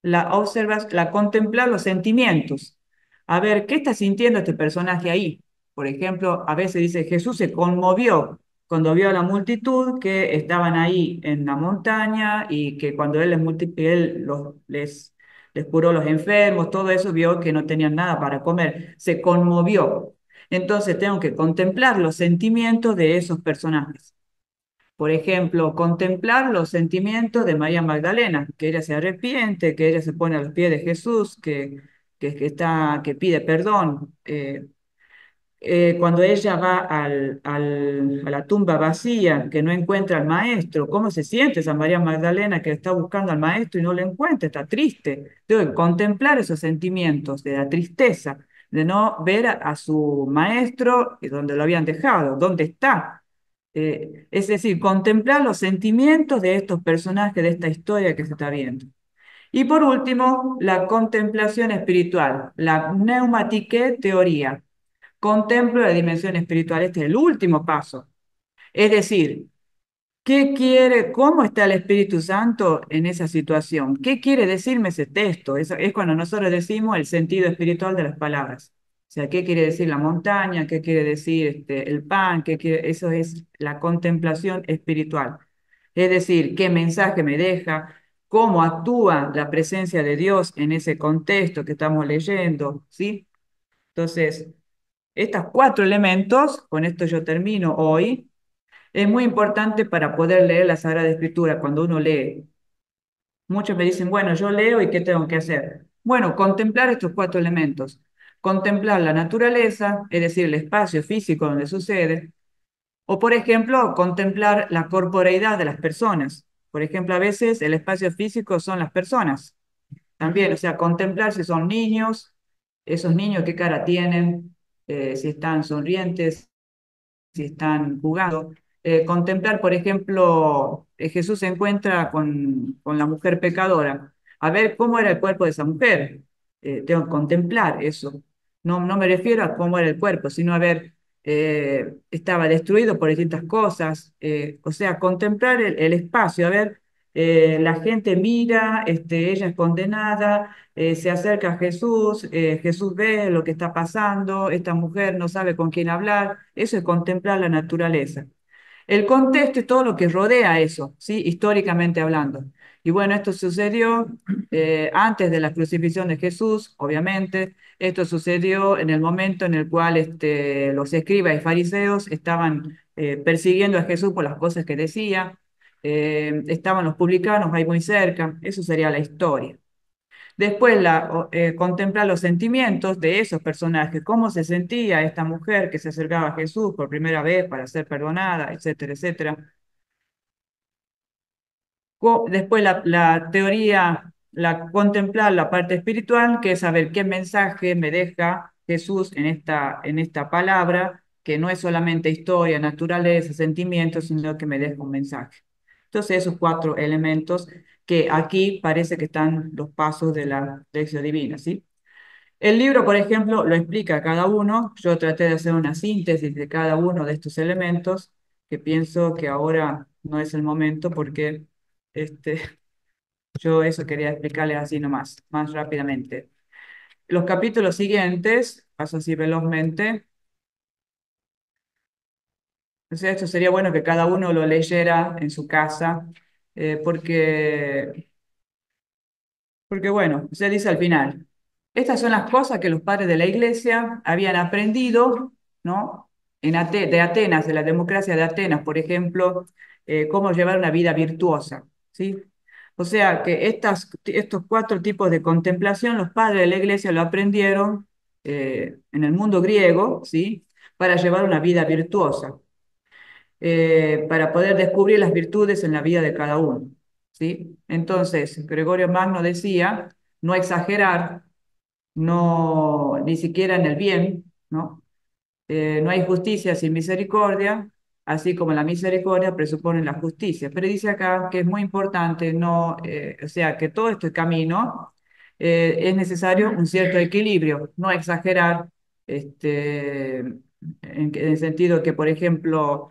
[SPEAKER 1] La contemplar los sentimientos. A ver, ¿qué está sintiendo este personaje ahí? Por ejemplo, a veces dice, Jesús se conmovió cuando vio a la multitud que estaban ahí en la montaña y que cuando les curó los enfermos, todo eso vio que no tenían nada para comer, se conmovió. Entonces tengo que contemplar los sentimientos de esos personajes. Por ejemplo, contemplar los sentimientos de María Magdalena, que ella se arrepiente, que ella se pone a los pies de Jesús, que pide perdón. Cuando ella va a la tumba vacía, que no encuentra al maestro, ¿cómo se siente esa María Magdalena que está buscando al maestro y no lo encuentra? Está triste. Tengo que contemplar esos sentimientos de la tristeza, de no ver a su maestro y donde lo habían dejado, dónde está. Es decir, contemplar los sentimientos de estos personajes, de esta historia que se está viendo. Y por último, la contemplación espiritual, la pneumatique teoría. Contemplo la dimensión espiritual. Este es el último paso. Es decir, ¿qué quiere, cómo está el Espíritu Santo en esa situación? ¿Qué quiere decirme ese texto? Es cuando nosotros decimos el sentido espiritual de las palabras. O sea, ¿qué quiere decir la montaña? ¿Qué quiere decir el pan? Eso es la contemplación espiritual. Es decir, ¿qué mensaje me deja? cómo actúa la presencia de Dios en ese contexto que estamos leyendo, ¿sí? Entonces, estos cuatro elementos, con esto yo termino hoy, es muy importante para poder leer la Sagrada Escritura cuando uno lee. Muchos me dicen, bueno, yo leo y ¿qué tengo que hacer? Bueno, contemplar estos cuatro elementos. Contemplar la naturaleza, es decir, el espacio físico donde sucede, o por ejemplo, contemplar la corporeidad de las personas. Por ejemplo, a veces el espacio físico son las personas. También, o sea, contemplar si son niños, esos niños qué cara tienen, si están sonrientes, si están jugando. Contemplar, por ejemplo, Jesús se encuentra con la mujer pecadora. A ver cómo era el cuerpo de esa mujer. Tengo que contemplar eso. No, no me refiero a cómo era el cuerpo, sino a ver, estaba destruido por distintas cosas. O sea, contemplar el espacio, a ver, la gente mira, ella es condenada, se acerca a Jesús, Jesús ve lo que está pasando, esta mujer no sabe con quién hablar, eso es contemplar la naturaleza. El contexto es todo lo que rodea eso, ¿sí? Históricamente hablando. Y bueno, esto sucedió antes de la crucifixión de Jesús, obviamente. Esto sucedió en el momento en el cual los escribas y fariseos estaban persiguiendo a Jesús por las cosas que decía. Estaban los publicanos ahí muy cerca. Eso sería la historia. Después contemplar los sentimientos de esos personajes, cómo se sentía esta mujer que se acercaba a Jesús por primera vez para ser perdonada, etcétera, etcétera. Después la teoría, contemplar la parte espiritual, que es saber qué mensaje me deja Jesús en esta palabra, que no es solamente historia, naturaleza, sentimientos, sino que me deja un mensaje. Entonces, esos cuatro elementos que aquí parece que están los pasos de la lección divina, ¿sí? El libro, por ejemplo, lo explica cada uno. Yo traté de hacer una síntesis de cada uno de estos elementos, que pienso que ahora no es el momento porque este, yo eso quería explicarles así nomás, más rápidamente. Los capítulos siguientes, paso así velozmente. Entonces, esto sería bueno que cada uno lo leyera en su casa, porque bueno, se dice al final, estas son las cosas que los padres de la iglesia habían aprendido, ¿no? De Atenas, de la democracia de Atenas, por ejemplo, cómo llevar una vida virtuosa, ¿sí? O sea que estos cuatro tipos de contemplación, los padres de la iglesia lo aprendieron en el mundo griego, ¿sí? Para llevar una vida virtuosa, para poder descubrir las virtudes en la vida de cada uno, ¿sí? Entonces, Gregorio Magno decía, no exagerar, no, ni siquiera en el bien, ¿no? No hay justicia sin misericordia, así como la misericordia presupone la justicia. Pero dice acá que es muy importante, no, o sea, que todo este camino es necesario un cierto equilibrio, no exagerar, en el sentido que, por ejemplo,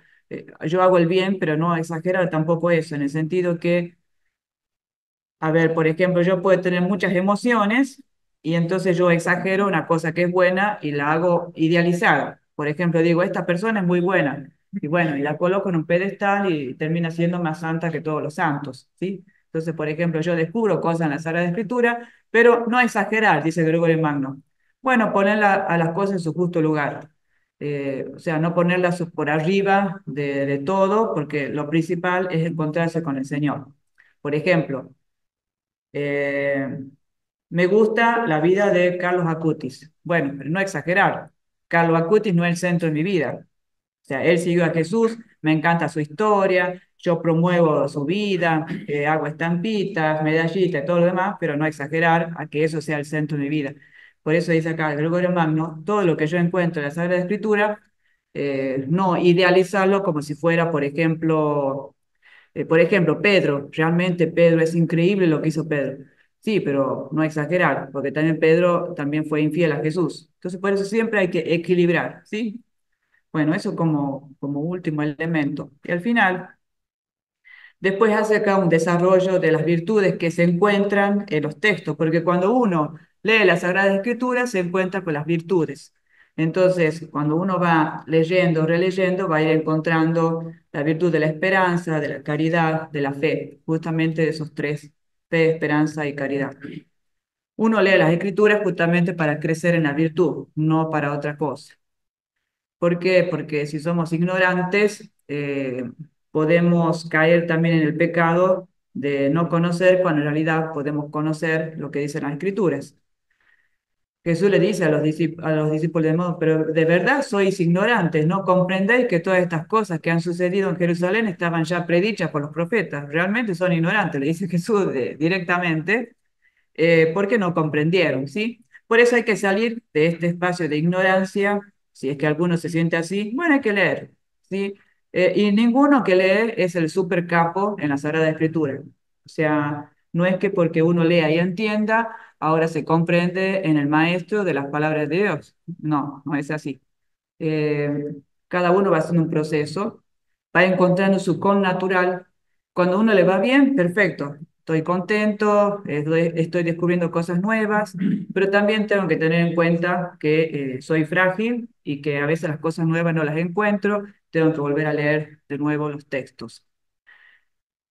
[SPEAKER 1] yo hago el bien, pero no exagerar tampoco eso, en el sentido que a ver, por ejemplo, yo puedo tener muchas emociones y entonces yo exagero una cosa que es buena y la hago idealizada. Por ejemplo, digo, esta persona es muy buena y bueno, y la coloco en un pedestal y termina siendo más santa que todos los santos, ¿sí? Entonces, por ejemplo, yo descubro cosas en la Sagrada Escritura, pero no exagerar, dice Gregorio Magno. Bueno, poner a las cosas en su justo lugar. O sea, no ponerlas por arriba de todo, porque lo principal es encontrarse con el Señor. Por ejemplo, eh, me gusta la vida de Carlos Acutis. Bueno, pero no exagerar. Carlos Acutis no es el centro de mi vida. O sea, él siguió a Jesús, me encanta su historia, yo promuevo su vida, hago estampitas, medallitas y todo lo demás, pero no exagerar a que eso sea el centro de mi vida. Por eso dice acá Gregorio Magno, todo lo que yo encuentro en la Sagrada Escritura, no idealizarlo como si fuera, por ejemplo, Pedro, realmente Pedro es increíble lo que hizo Pedro. Sí, pero no exagerar, porque también Pedro también fue infiel a Jesús. Entonces, por eso siempre hay que equilibrar, ¿sí? Bueno, eso como último elemento. Y al final, después hace acá un desarrollo de las virtudes que se encuentran en los textos, porque cuando uno lee la Sagrada Escritura se encuentra con las virtudes. Entonces, cuando uno va leyendo, releyendo, va a ir encontrando la virtud de la esperanza, de la caridad, de la fe, justamente de esos tres fe, esperanza y caridad. Uno lee las escrituras justamente para crecer en la virtud, no para otra cosa. ¿Por qué? Porque si somos ignorantes, podemos caer también en el pecado de no conocer cuando en realidad podemos conocer lo que dicen las escrituras. Jesús le dice a a los discípulos de modo, pero de verdad sois ignorantes, no comprendéis que todas estas cosas que han sucedido en Jerusalén estaban ya predichas por los profetas. Realmente son ignorantes, le dice Jesús directamente, porque no comprendieron, ¿sí? Por eso hay que salir de este espacio de ignorancia, si es que alguno se siente así, bueno, hay que leer, ¿sí? Y ninguno que lee es el super capo en la Sagrada Escritura. O sea, no es que porque uno lea y entienda, ahora se comprende en el maestro de las palabras de Dios. No, no es así. Eh, Cada uno va haciendo un proceso, va encontrando su con natural. Cuando uno le va bien, perfecto, estoy contento, estoy descubriendo cosas nuevas, pero también tengo que tener en cuenta que soy frágil y que a veces las cosas nuevas no las encuentro, tengo que volver a leer de nuevo los textos.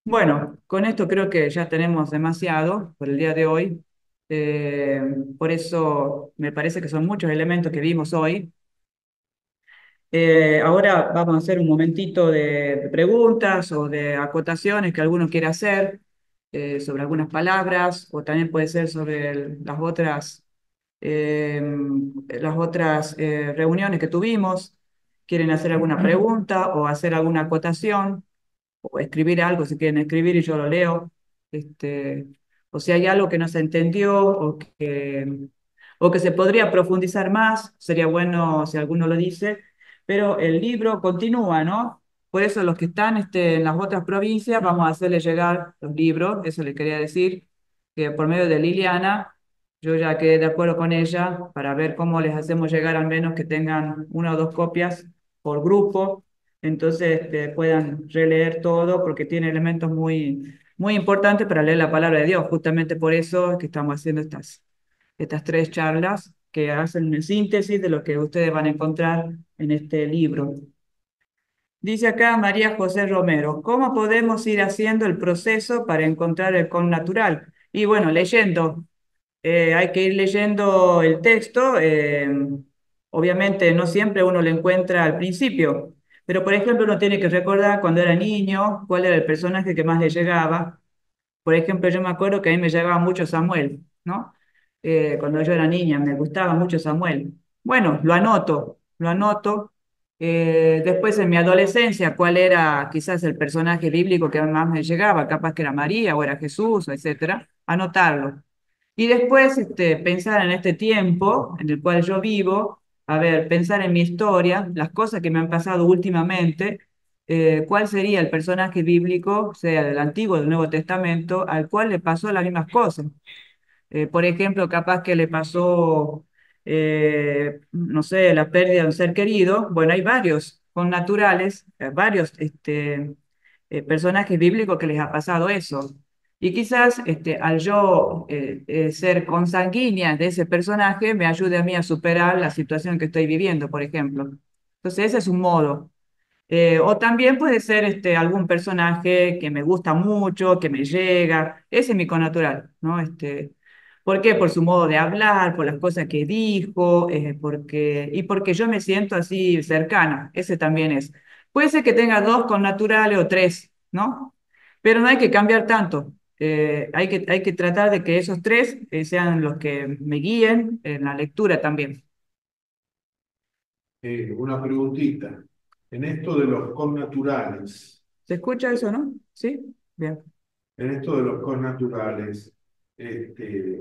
[SPEAKER 1] Bueno, con esto creo que ya tenemos demasiado por el día de hoy. Eh, por eso me parece que son muchos elementos que vimos hoy. Ahora vamos a hacer un momentito de preguntas o de acotaciones que alguno quiera hacer sobre algunas palabras o también puede ser sobre eh, las otras reuniones que tuvimos. ¿Quieren hacer alguna pregunta o hacer alguna acotación o escribir algo si quieren escribir y yo lo leo? Este, o si hay algo que no se entendió o que se podría profundizar más, sería bueno si alguno lo dice, pero el libro continúa, ¿no? Por eso los que están en las otras provincias vamos a hacerles llegar los libros, eso le quería decir, que por medio de Liliana, yo ya quedé de acuerdo con ella para ver cómo les hacemos llegar al menos que tengan una o dos copias por grupo, entonces puedan releer todo porque tiene elementos muy importantes para leer la palabra de Dios. Justamente por eso es que estamos haciendo estas tres charlas que hacen una síntesis de lo que ustedes van a encontrar en este libro. Dice acá María José Romero, ¿cómo podemos ir haciendo el proceso para encontrar el con natural? Y bueno, leyendo, hay que ir leyendo el texto. Obviamente no siempre uno lo encuentra al principio, pero por ejemplo uno tiene que recordar cuando era niño cuál era el personaje que más le llegaba. Por ejemplo, yo me acuerdo que a mí me llegaba mucho Samuel, ¿no? Cuando yo era niña, me gustaba mucho Samuel. Bueno, lo anoto, lo anoto. Después en mi adolescencia, ¿cuál era quizás el personaje bíblico que más me llegaba? Capaz que era María o era Jesús, etcétera. Anotarlo. Y después pensar en este tiempo en el cual yo vivo, a ver, pensar en mi historia, las cosas que me han pasado últimamente, cuál sería el personaje bíblico, sea del Antiguo o del Nuevo Testamento, al cual le pasó las mismas cosas. Por ejemplo, capaz que le pasó, no sé, la pérdida de un ser querido. Bueno, hay varios con naturales, varios personajes bíblicos que les ha pasado eso. Y quizás al yo ser consanguínea de ese personaje, me ayude a mí a superar la situación que estoy viviendo, por ejemplo. Entonces, ese es un modo. O también puede ser algún personaje que me gusta mucho, que me llega. Ese es mi connatural, ¿no? ¿Por qué? Por su modo de hablar, por las cosas que dijo, y porque yo me siento así cercana. Ese también es. Puede ser que tenga dos connaturales o tres, ¿no? Pero no hay que cambiar tanto. Hay que tratar de que esos tres sean los que me guíen en la lectura también.
[SPEAKER 2] Una preguntita. En esto de los connaturales,
[SPEAKER 1] ¿Se escucha eso, no? ¿Sí? Bien.
[SPEAKER 2] en esto de los connaturales, este,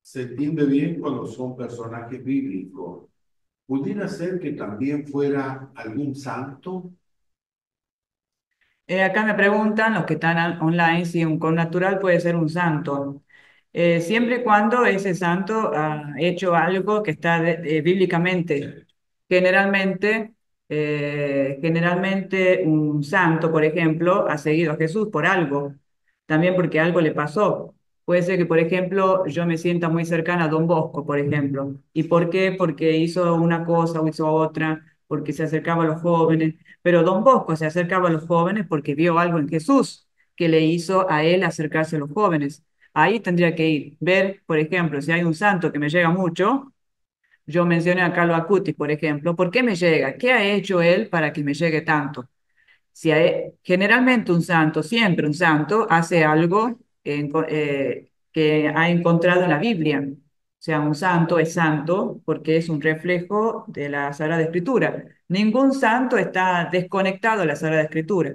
[SPEAKER 2] se entiende bien cuando son personajes bíblicos. ¿Pudiera ser que también fuera algún santo?
[SPEAKER 1] Acá me preguntan los que están online si un connatural puede ser un santo. Siempre y cuando ese santo ha hecho algo que está bíblicamente. Generalmente, generalmente un santo, por ejemplo, ha seguido a Jesús por algo, también porque algo le pasó. Puede ser que, por ejemplo, yo me sienta muy cercana a Don Bosco, por ejemplo. ¿Y por qué? Porque hizo una cosa o hizo otra, porque se acercaba a los jóvenes. Pero Don Bosco se acercaba a los jóvenes porque vio algo en Jesús que le hizo a él acercarse a los jóvenes. Ahí tendría que ir, ver, por ejemplo, si hay un santo que me llega mucho. Yo mencioné a Carlo Acutis, por ejemplo. ¿Por qué me llega? ¿Qué ha hecho él para que me llegue tanto? Si generalmente un santo, siempre un santo, hace algo que ha encontrado en la Biblia. O sea, un santo es santo porque es un reflejo de la Sagrada Escritura. Ningún santo está desconectado de la Sagrada Escritura.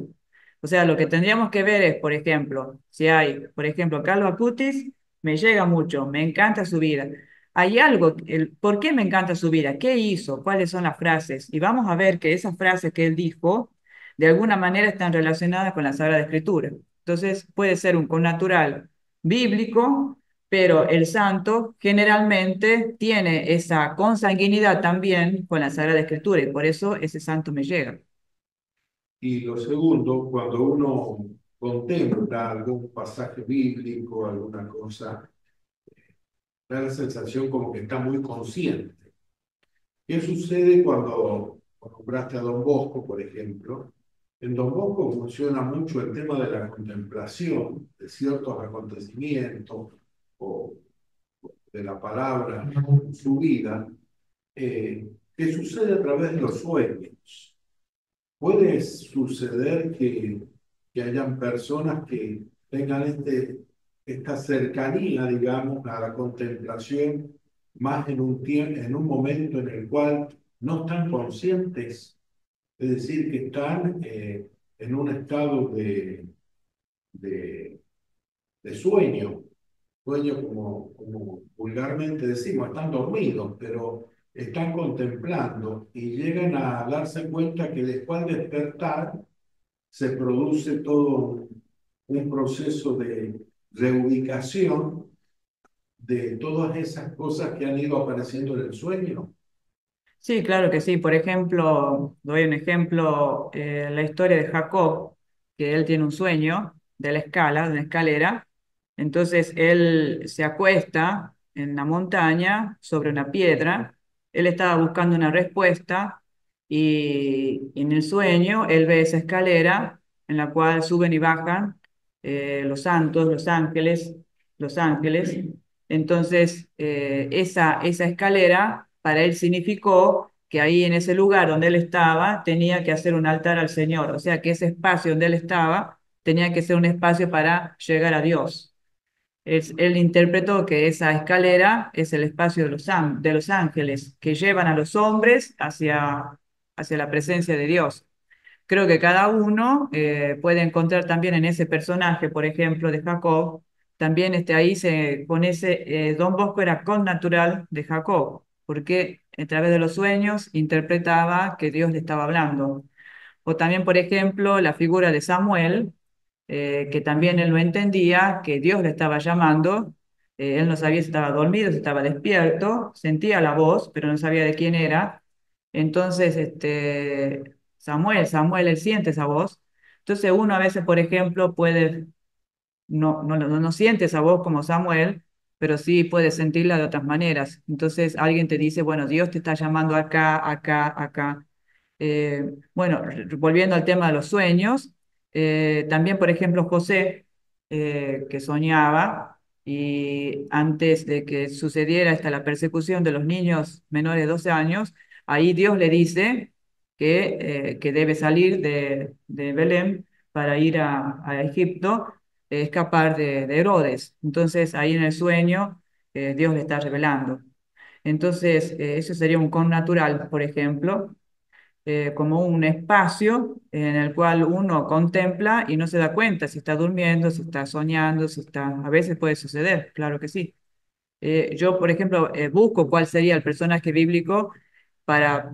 [SPEAKER 1] O sea, lo que tendríamos que ver es, por ejemplo, si hay, por ejemplo, Carlos Acutis, me llega mucho, me encanta su vida. Hay algo, ¿por qué me encanta su vida? ¿Qué hizo? ¿Cuáles son las frases? Y vamos a ver que esas frases que él dijo de alguna manera están relacionadas con la Sagrada Escritura. Entonces puede ser un connatural bíblico, pero el santo generalmente tiene esa consanguinidad también con la Sagrada Escritura y por eso ese santo me llega.
[SPEAKER 2] Y lo segundo, cuando uno contempla algún pasaje bíblico, alguna cosa, da la sensación como que está muy consciente. ¿Qué sucede cuando nombraste a Don Bosco, por ejemplo? En Don Bosco funciona mucho el tema de la contemplación de ciertos acontecimientos o de la palabra en su vida, que sucede a través de los sueños. Puede suceder que hayan personas que tengan esta cercanía, digamos, a la contemplación, más en un tiempo, en un momento en el cual no están conscientes, es decir, que están en un estado de, de sueño, sueño como vulgarmente decimos, están dormidos, pero están contemplando y llegan a darse cuenta que después al despertar se produce todo un proceso de reubicación de todas esas cosas que han ido apareciendo en el sueño.
[SPEAKER 1] Sí, claro que sí. Por ejemplo, doy un ejemplo, la historia de Jacob, que él tiene un sueño de la escala, de una escalera. Entonces él se acuesta en la montaña sobre una piedra. Él estaba buscando una respuesta y en el sueño él ve esa escalera en la cual suben y bajan los santos, los ángeles. Entonces, esa escalera para él significó que ahí en ese lugar donde él estaba tenía que hacer un altar al Señor, o sea que ese espacio donde él estaba tenía que ser un espacio para llegar a Dios. Él interpretó que esa escalera es el espacio de los ángeles que llevan a los hombres hacia la presencia de Dios. Creo que cada uno puede encontrar también en ese personaje, por ejemplo, de Jacob, también ahí con ese, Don Bosco era connatural de Jacob, porque a través de los sueños interpretaba que Dios le estaba hablando. O también, por ejemplo, la figura de Samuel, que también él no entendía que Dios le estaba llamando, él no sabía si estaba dormido, si estaba despierto, sentía la voz, pero no sabía de quién era. Entonces, Samuel, él siente esa voz. Entonces uno a veces, por ejemplo, puede, no siente esa voz como Samuel, pero sí puede sentirla de otras maneras. Entonces alguien te dice, bueno, Dios te está llamando acá, acá, acá. Bueno, volviendo al tema de los sueños, también, por ejemplo, José, que soñaba, y antes de que sucediera la persecución de los niños menores de 12 años, ahí Dios le dice que debe salir de Belén para ir a Egipto, escapar de Herodes. Entonces, ahí en el sueño, Dios le está revelando. Entonces, eso sería un con natural, por ejemplo, como un espacio en el cual uno contempla y no se da cuenta si está durmiendo, si está soñando, si está... A veces puede suceder, claro que sí. Yo, por ejemplo, busco cuál sería el personaje bíblico para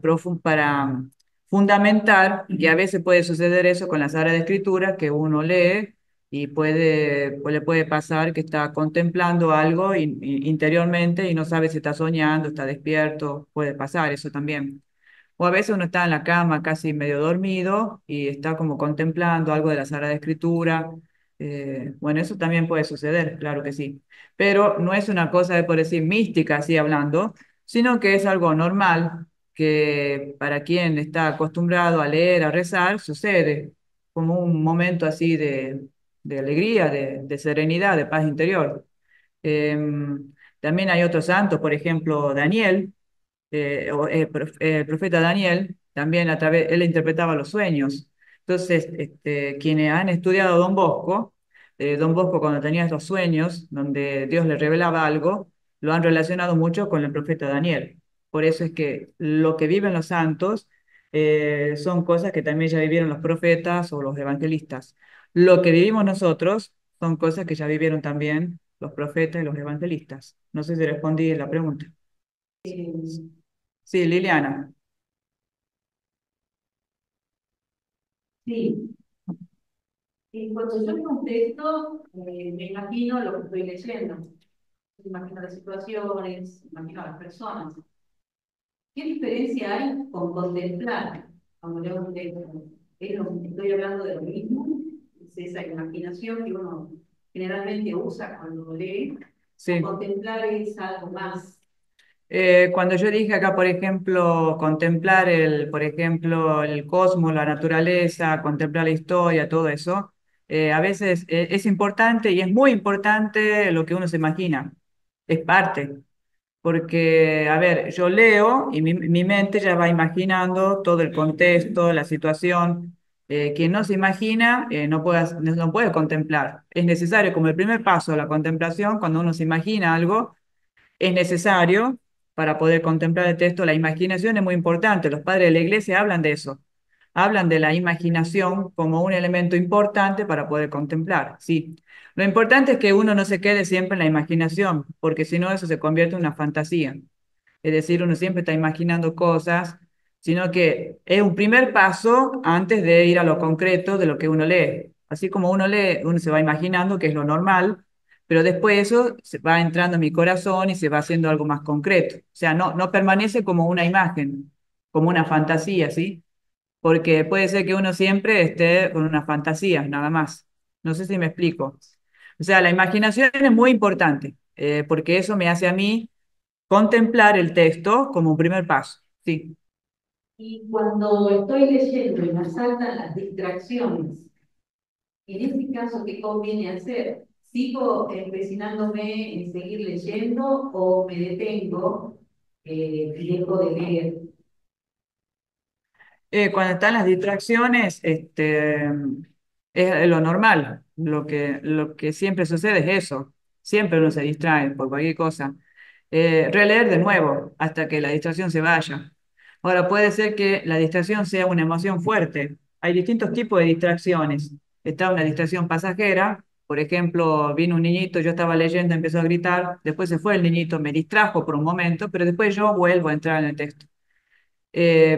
[SPEAKER 1] fundamentar que a veces puede suceder eso con la Sagrada Escritura, que uno lee y pues le puede pasar que está contemplando algo interiormente y no sabe si está soñando, está despierto, puede pasar eso también. O a veces uno está en la cama casi medio dormido y está como contemplando algo de la Sagrada Escritura. Bueno, eso también puede suceder, claro que sí. Pero no es una cosa de por decir mística, así hablando, sino que es algo normal que para quien está acostumbrado a leer, a rezar, sucede como un momento así de alegría, de serenidad, de paz interior. También hay otros santos, por ejemplo, Daniel, el profeta Daniel, también a través, él interpretaba los sueños. Entonces, quienes han estudiado a Don Bosco cuando tenía estos sueños, donde Dios le revelaba algo, lo han relacionado mucho con el profeta Daniel. Por eso es que lo que viven los santos son cosas que también ya vivieron los profetas o los evangelistas. Lo que vivimos nosotros son cosas que ya vivieron también los profetas y los evangelistas. No sé si respondí la pregunta. Sí, Liliana.
[SPEAKER 3] Sí, y cuando yo leo un texto, me imagino lo que estoy leyendo, me imagino las situaciones, me imagino las personas. ¿Qué diferencia hay con contemplar cuando leo un texto? Estoy hablando de lo mismo, es esa imaginación que uno generalmente usa cuando lee, o
[SPEAKER 1] Sí.
[SPEAKER 3] contemplar es algo más.
[SPEAKER 1] Cuando yo dije acá, por ejemplo, contemplar por ejemplo, el cosmos, la naturaleza, contemplar la historia, todo eso, a veces es importante y es muy importante lo que uno se imagina. Es parte. Porque, a ver, yo leo y mi mente ya va imaginando todo el contexto, la situación. Quien no se imagina no puede contemplar. Es necesario, como el primer paso de la contemplación, cuando uno se imagina algo, es necesario para poder contemplar el texto. La imaginación es muy importante. Los padres de la iglesia hablan de eso. Hablan de la imaginación como un elemento importante para poder contemplar. Sí. Lo importante es que uno no se quede siempre en la imaginación, porque si no eso se convierte en una fantasía. Es decir, uno siempre está imaginando cosas, sino que es un primer paso antes de ir a lo concreto de lo que uno lee. Así como uno lee, uno se va imaginando que es lo normal, pero después eso se va entrando en mi corazón y se va haciendo algo más concreto. O sea, no permanece como una imagen, como una fantasía, ¿sí? Porque puede ser que uno siempre esté con una fantasía, nada más. No sé si me explico. O sea, la imaginación es muy importante, porque eso me hace a mí contemplar el texto como un primer paso. Sí.
[SPEAKER 3] Y cuando estoy leyendo y me saltan las distracciones, en este caso, ¿qué conviene hacer? ¿Sigo empecinándome en seguir leyendo o me detengo y dejo de leer?
[SPEAKER 1] Cuando están las distracciones, es lo normal. Lo que siempre sucede es eso. Siempre uno se distrae por cualquier cosa. Releer de nuevo hasta que la distracción se vaya. Ahora, puede ser que la distracción sea una emoción fuerte. Hay distintos tipos de distracciones. Está una distracción pasajera. Por ejemplo, vino un niñito, yo estaba leyendo, empezó a gritar, después se fue el niñito, me distrajo por un momento, pero después yo vuelvo a entrar en el texto.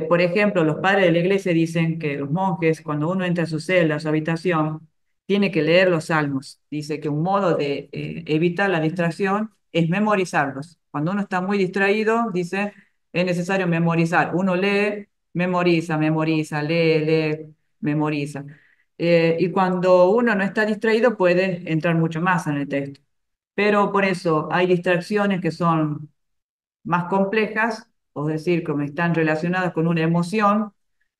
[SPEAKER 1] Por ejemplo, los padres de la iglesia dicen que los monjes, cuando uno entra a su celda, a su habitación, tiene que leer los salmos. Dice que un modo de evitar la distracción es memorizarlos. Cuando uno está muy distraído, dice, es necesario memorizar. Uno lee, memoriza, memoriza, lee, lee, memoriza. Y cuando uno no está distraído, puede entrar mucho más en el texto. Pero por eso hay distracciones que son más complejas, es decir, como están relacionadas con una emoción.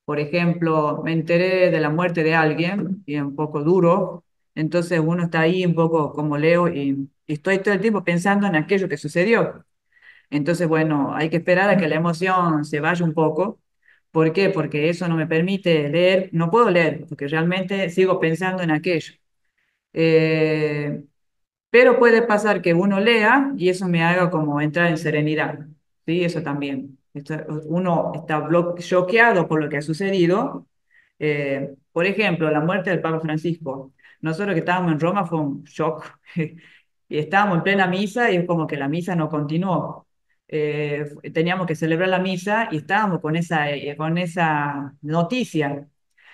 [SPEAKER 1] Por ejemplo, me enteré de la muerte de alguien y es un poco duro, entonces uno está ahí un poco como Leo y estoy todo el tiempo pensando en aquello que sucedió. Entonces, bueno, hay que esperar a que la emoción se vaya un poco. ¿Por qué? Porque eso no me permite leer, no puedo leer, porque realmente sigo pensando en aquello. Eh, pero puede pasar que uno lea y eso me haga como entrar en serenidad. ¿Sí? Eso también. Uno está choqueado por lo que ha sucedido. Por ejemplo, la muerte del Papa Francisco. Nosotros que estábamos en Roma fue un shock. Y estábamos en plena misa y es como que la misa no continuó. Teníamos que celebrar la misa y estábamos con esa noticia.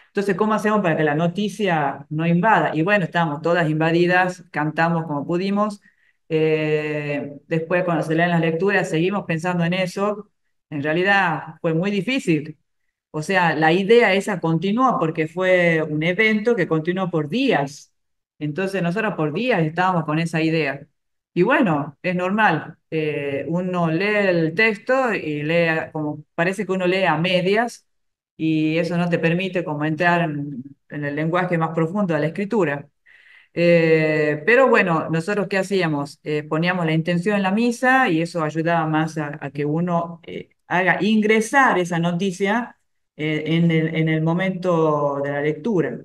[SPEAKER 1] Entonces, ¿cómo hacemos para que la noticia no invada? Y bueno, estábamos todas invadidas, cantamos como pudimos. Después, cuando se leen las lecturas, seguimos pensando en eso. En realidad fue muy difícil. O sea, la idea esa continuó porque fue un evento que continuó por días. Entonces, nosotros por días estábamos con esa idea. Y bueno, es normal. Uno lee el texto y lee, como parece que uno lee a medias y eso no te permite como entrar en el lenguaje más profundo de la escritura. Pero bueno, nosotros ¿qué hacíamos? Poníamos la intención en la misa y eso ayudaba más a que uno haga ingresar esa noticia en el momento de la lectura.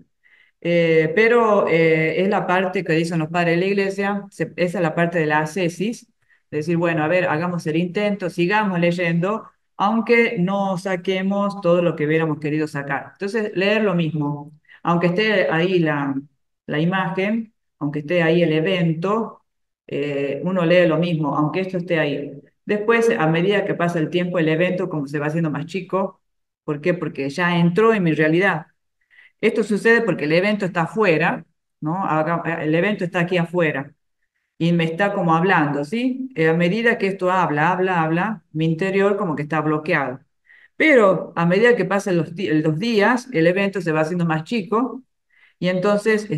[SPEAKER 1] Pero es la parte que dicen los padres de la iglesia, esa es la parte de la ascesis, de decir, bueno, a ver, hagamos el intento, sigamos leyendo, aunque no saquemos todo lo que hubiéramos querido sacar. Entonces, leer lo mismo, aunque esté ahí la imagen, aunque esté ahí el evento, uno lee lo mismo, aunque esto esté ahí. Después, a medida que pasa el tiempo, el evento como se va haciendo más chico, ¿por qué? Porque ya entró en mi realidad. Esto sucede porque el evento está afuera, ¿no? El evento está aquí afuera y me está como hablando, ¿sí? A medida que esto habla, mi interior como que está bloqueado. Pero a medida que pasan los días, el evento se va haciendo más chico y entonces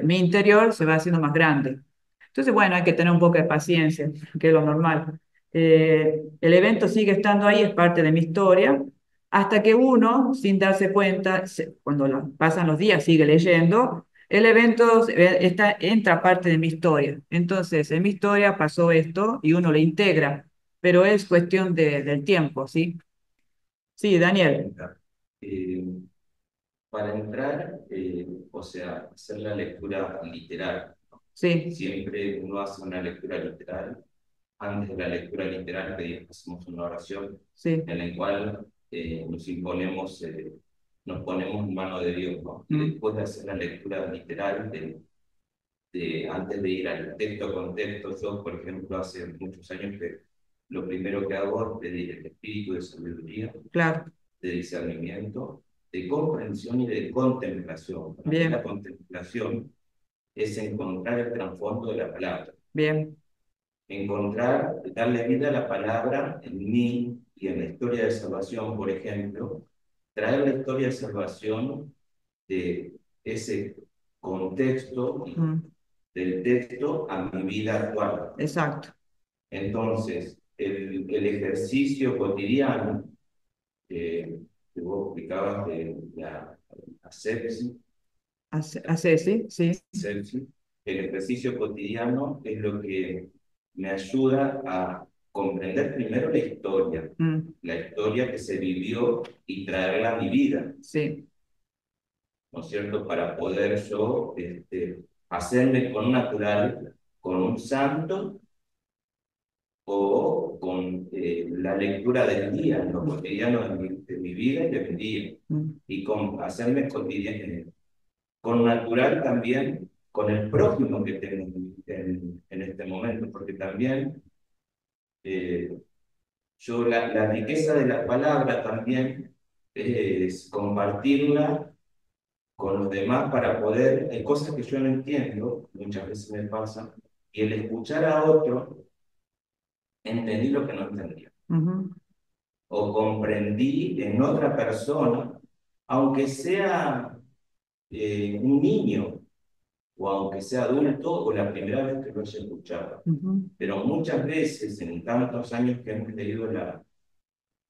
[SPEAKER 1] mi interior se va haciendo más grande. Entonces, bueno, hay que tener un poco de paciencia, que es lo normal. El evento sigue estando ahí, es parte de mi historia, hasta que uno, sin darse cuenta, cuando pasan los días, sigue leyendo, el evento entra parte de mi historia. Entonces, en mi historia pasó esto y uno le integra, pero es cuestión del tiempo, ¿sí? Sí, Daniel.
[SPEAKER 4] Eh, para entrar, o sea, hacer la lectura literal.
[SPEAKER 1] Sí,
[SPEAKER 4] Siempre uno hace una lectura literal. Antes de la lectura literal hacemos una oración
[SPEAKER 1] sí.
[SPEAKER 4] en la cual nos imponemos, nos ponemos en mano de Dios, ¿no? Y después de hacer la lectura literal, antes de ir al texto con texto, yo, por ejemplo, hace muchos años que lo primero que hago es pedir el espíritu de sabiduría,
[SPEAKER 1] Claro,
[SPEAKER 4] de discernimiento, de comprensión y de contemplación. Para mí
[SPEAKER 1] bien,
[SPEAKER 4] la contemplación es encontrar el trasfondo de la palabra,
[SPEAKER 1] bien,
[SPEAKER 4] encontrar, darle vida a la palabra en mí y en la historia de salvación, por ejemplo, traer la historia de salvación de ese contexto
[SPEAKER 1] mm,
[SPEAKER 4] del texto a mi vida actual.
[SPEAKER 1] exacto.
[SPEAKER 4] Entonces, el ejercicio cotidiano que vos explicabas de la asepsis,
[SPEAKER 1] Hace, sí, sí.
[SPEAKER 4] asepsis, el ejercicio cotidiano es lo que me ayuda a comprender primero
[SPEAKER 1] Mm,
[SPEAKER 4] la historia que se vivió y traerla a mi vida,
[SPEAKER 1] sí,
[SPEAKER 4] ¿no es cierto? Para poder yo hacerme con un natural, con un santo o con la lectura del día, en lo cotidiano de mi vida y de mi día,
[SPEAKER 1] mm,
[SPEAKER 4] y con hacerme cotidiano, con natural también, con el prójimo que tengo en este momento, porque también eh, yo la riqueza de la palabra también es compartirla con los demás para poder, hay cosas que yo no entiendo, muchas veces me pasa, y el escuchar a otro, entendí lo que no entendía,
[SPEAKER 1] ujú,
[SPEAKER 4] o comprendí en otra persona, aunque sea un niño, o aunque sea adulto, o la primera vez que lo haya escuchado.
[SPEAKER 1] ujú,
[SPEAKER 4] Pero muchas veces, en tantos años que hemos leído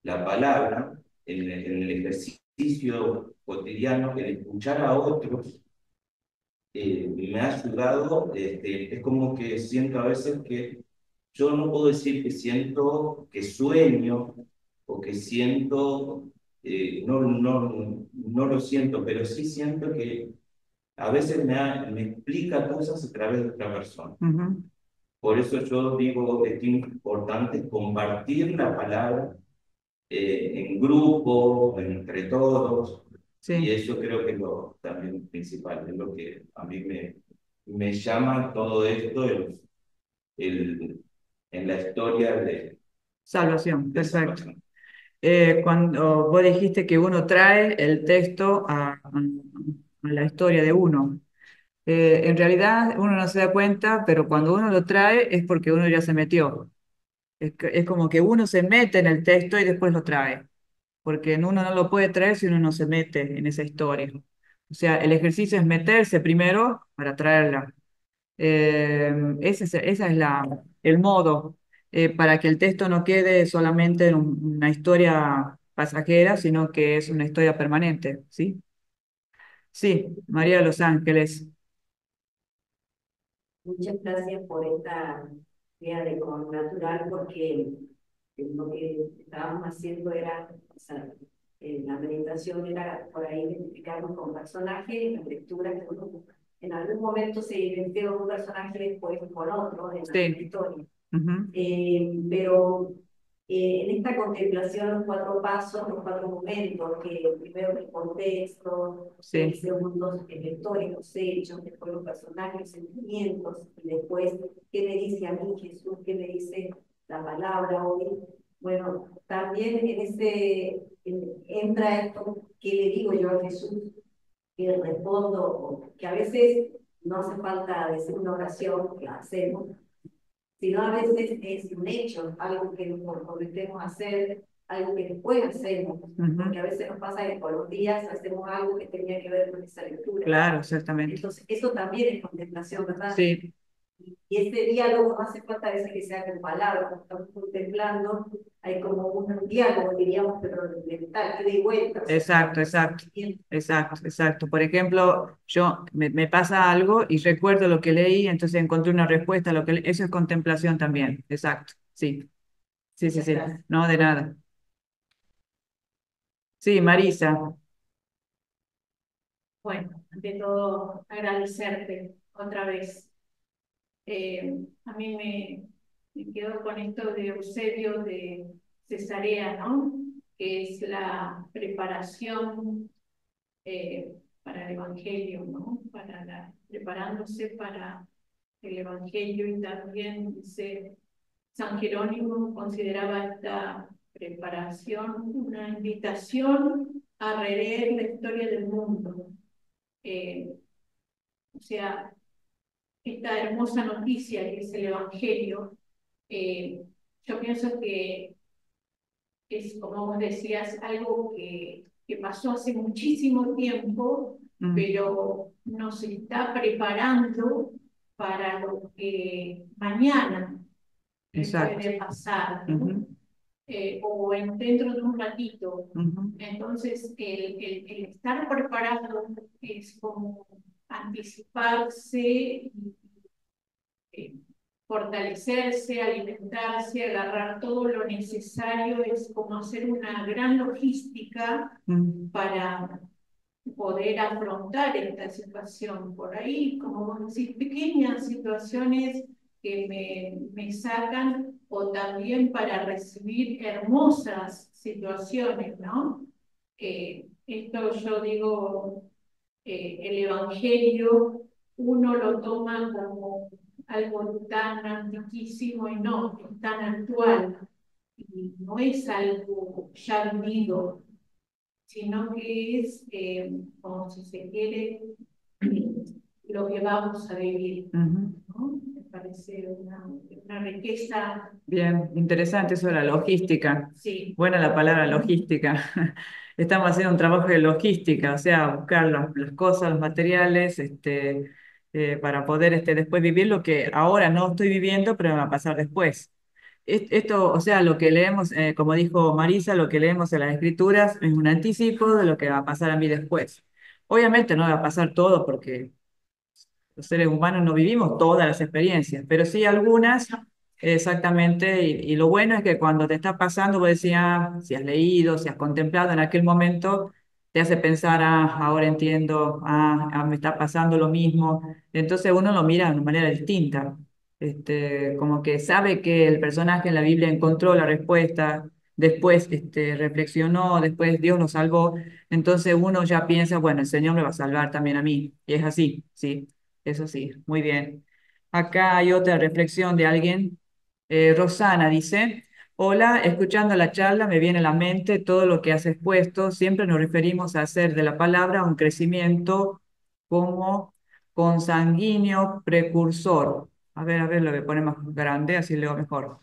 [SPEAKER 4] la palabra, en el ejercicio cotidiano, el escuchar a otros, me ha ayudado, es como que siento a veces que yo no puedo decir que siento que sueño o que siento, no lo siento, pero sí siento que a veces me explica cosas a través de otra persona.
[SPEAKER 1] ujú,
[SPEAKER 4] Por eso yo digo que es importante compartir la palabra en grupo, entre todos, y
[SPEAKER 1] sí.
[SPEAKER 4] eso creo que es lo también principal, es lo que a mí me llama todo esto el, en la historia
[SPEAKER 1] Salvación,
[SPEAKER 4] de
[SPEAKER 1] perfecto.
[SPEAKER 4] salvación.
[SPEAKER 1] Cuando vos dijiste que uno trae el texto a la historia de uno, en realidad uno no se da cuenta, pero cuando uno lo trae es porque uno ya se metió. Es como que uno se mete en el texto y después lo trae, porque uno no lo puede traer si uno no se mete en esa historia. O sea, el ejercicio es meterse primero para traerla. Esa es el modo para que el texto no quede solamente en una historia pasajera, sino que es una historia permanente, ¿sí? Sí, María de los Ángeles.
[SPEAKER 5] Muchas gracias por esta idea de con natural, porque lo que estábamos haciendo era, o sea, la meditación era por ahí identificarnos con personajes, en la lectura que uno en algún momento se identifica con un personaje, después con otro en la
[SPEAKER 1] Sí.
[SPEAKER 5] historia.
[SPEAKER 1] Ujú.
[SPEAKER 5] Pero en esta contemplación, los cuatro pasos, los cuatro momentos, que primero el contexto, el
[SPEAKER 1] Sí,
[SPEAKER 5] segundo la historia, los hechos, después los personajes, los sentimientos, y después qué me dice a mí Jesús, qué me dice la palabra hoy. Bueno, también en entra esto, ¿qué le digo yo a Jesús? Que respondo, que a veces no hace falta decir una oración, que la hacemos, sino a veces es un hecho, algo que nos comprometemos a hacer, algo que después hacemos, porque
[SPEAKER 1] ujú.
[SPEAKER 5] a veces nos pasa que por los días hacemos algo que tenía que ver con esa lectura.
[SPEAKER 1] Claro, exactamente.
[SPEAKER 5] Entonces, eso también es contemplación, ¿verdad?
[SPEAKER 1] Sí,
[SPEAKER 5] Y ese diálogo no hace falta a veces que sea con palabras, cuando estamos contemplando, hay como un diálogo, diríamos, pero mental, que de vuelta.
[SPEAKER 1] exacto, exacto, exacto, exacto. Por ejemplo, yo me pasa algo y recuerdo lo que leí, entonces encontré una respuesta a lo que eso es contemplación también. Exacto, sí, sí, sí,
[SPEAKER 5] Muchas
[SPEAKER 1] sí.
[SPEAKER 5] gracias.
[SPEAKER 1] No, de nada. Sí, Marisa.
[SPEAKER 3] Bueno, ante todo, agradecerte otra vez. A mí me quedo con esto de Eusebio de Cesarea, ¿no? Que es la preparación para el Evangelio, ¿no? Preparándose para el Evangelio, y también dice San Jerónimo consideraba esta preparación una invitación a releer la historia del mundo. Eh, o sea, esta hermosa noticia que es el Evangelio, eh, yo pienso que es, como vos decías, algo que pasó hace muchísimo tiempo,
[SPEAKER 1] Mm,
[SPEAKER 3] pero nos está preparando para lo que mañana
[SPEAKER 1] exacto.
[SPEAKER 3] puede pasar, ¿no?
[SPEAKER 1] Ujú,
[SPEAKER 3] Dentro de un ratito.
[SPEAKER 1] ujú.
[SPEAKER 3] Entonces, el estar preparado es como anticiparse y eh, fortalecerse, alimentarse, agarrar todo lo necesario, es como hacer una gran logística
[SPEAKER 1] Mm,
[SPEAKER 3] para poder afrontar esta situación. Por ahí, como vos decís, pequeñas situaciones que me sacan, o también para recibir hermosas situaciones, ¿no? Esto yo digo, el Evangelio uno lo toma como algo tan antiquísimo y no, es tan actual. Y no es algo ya vivido, sino que es, como si se quiere, eh, lo que vamos a vivir,
[SPEAKER 1] ujú.
[SPEAKER 3] ¿no? Me parece una riqueza,
[SPEAKER 1] Bien, interesante eso de la logística.
[SPEAKER 3] sí,
[SPEAKER 1] Buena la palabra logística. Estamos haciendo un trabajo de logística, o sea, buscar las cosas, los materiales, para poder después vivir lo que ahora no estoy viviendo, pero me va a pasar después. Esto, o sea, lo que leemos, como dijo Marisa, lo que leemos en las escrituras es un anticipo de lo que va a pasar a mí después. Obviamente no va a pasar todo porque los seres humanos no vivimos todas las experiencias, pero sí algunas, exactamente, y lo bueno es que cuando te está pasando, vos decías, ah, si has leído, si has contemplado en aquel momento, te hace pensar, ah, ahora entiendo, me está pasando lo mismo, entonces uno lo mira de una manera distinta, como que sabe que el personaje en la Biblia encontró la respuesta, después reflexionó, después Dios lo salvó, entonces uno ya piensa, bueno, el Señor me va a salvar también a mí, y es así, ¿sí? Eso sí, muy bien. Acá hay otra reflexión de alguien. Rosana dice, hola, escuchando la charla me viene a la mente todo lo que has expuesto. Siempre nos referimos a hacer de la palabra un crecimiento como consanguíneo precursor. A ver, lo voy a poner más grande, así leo mejor.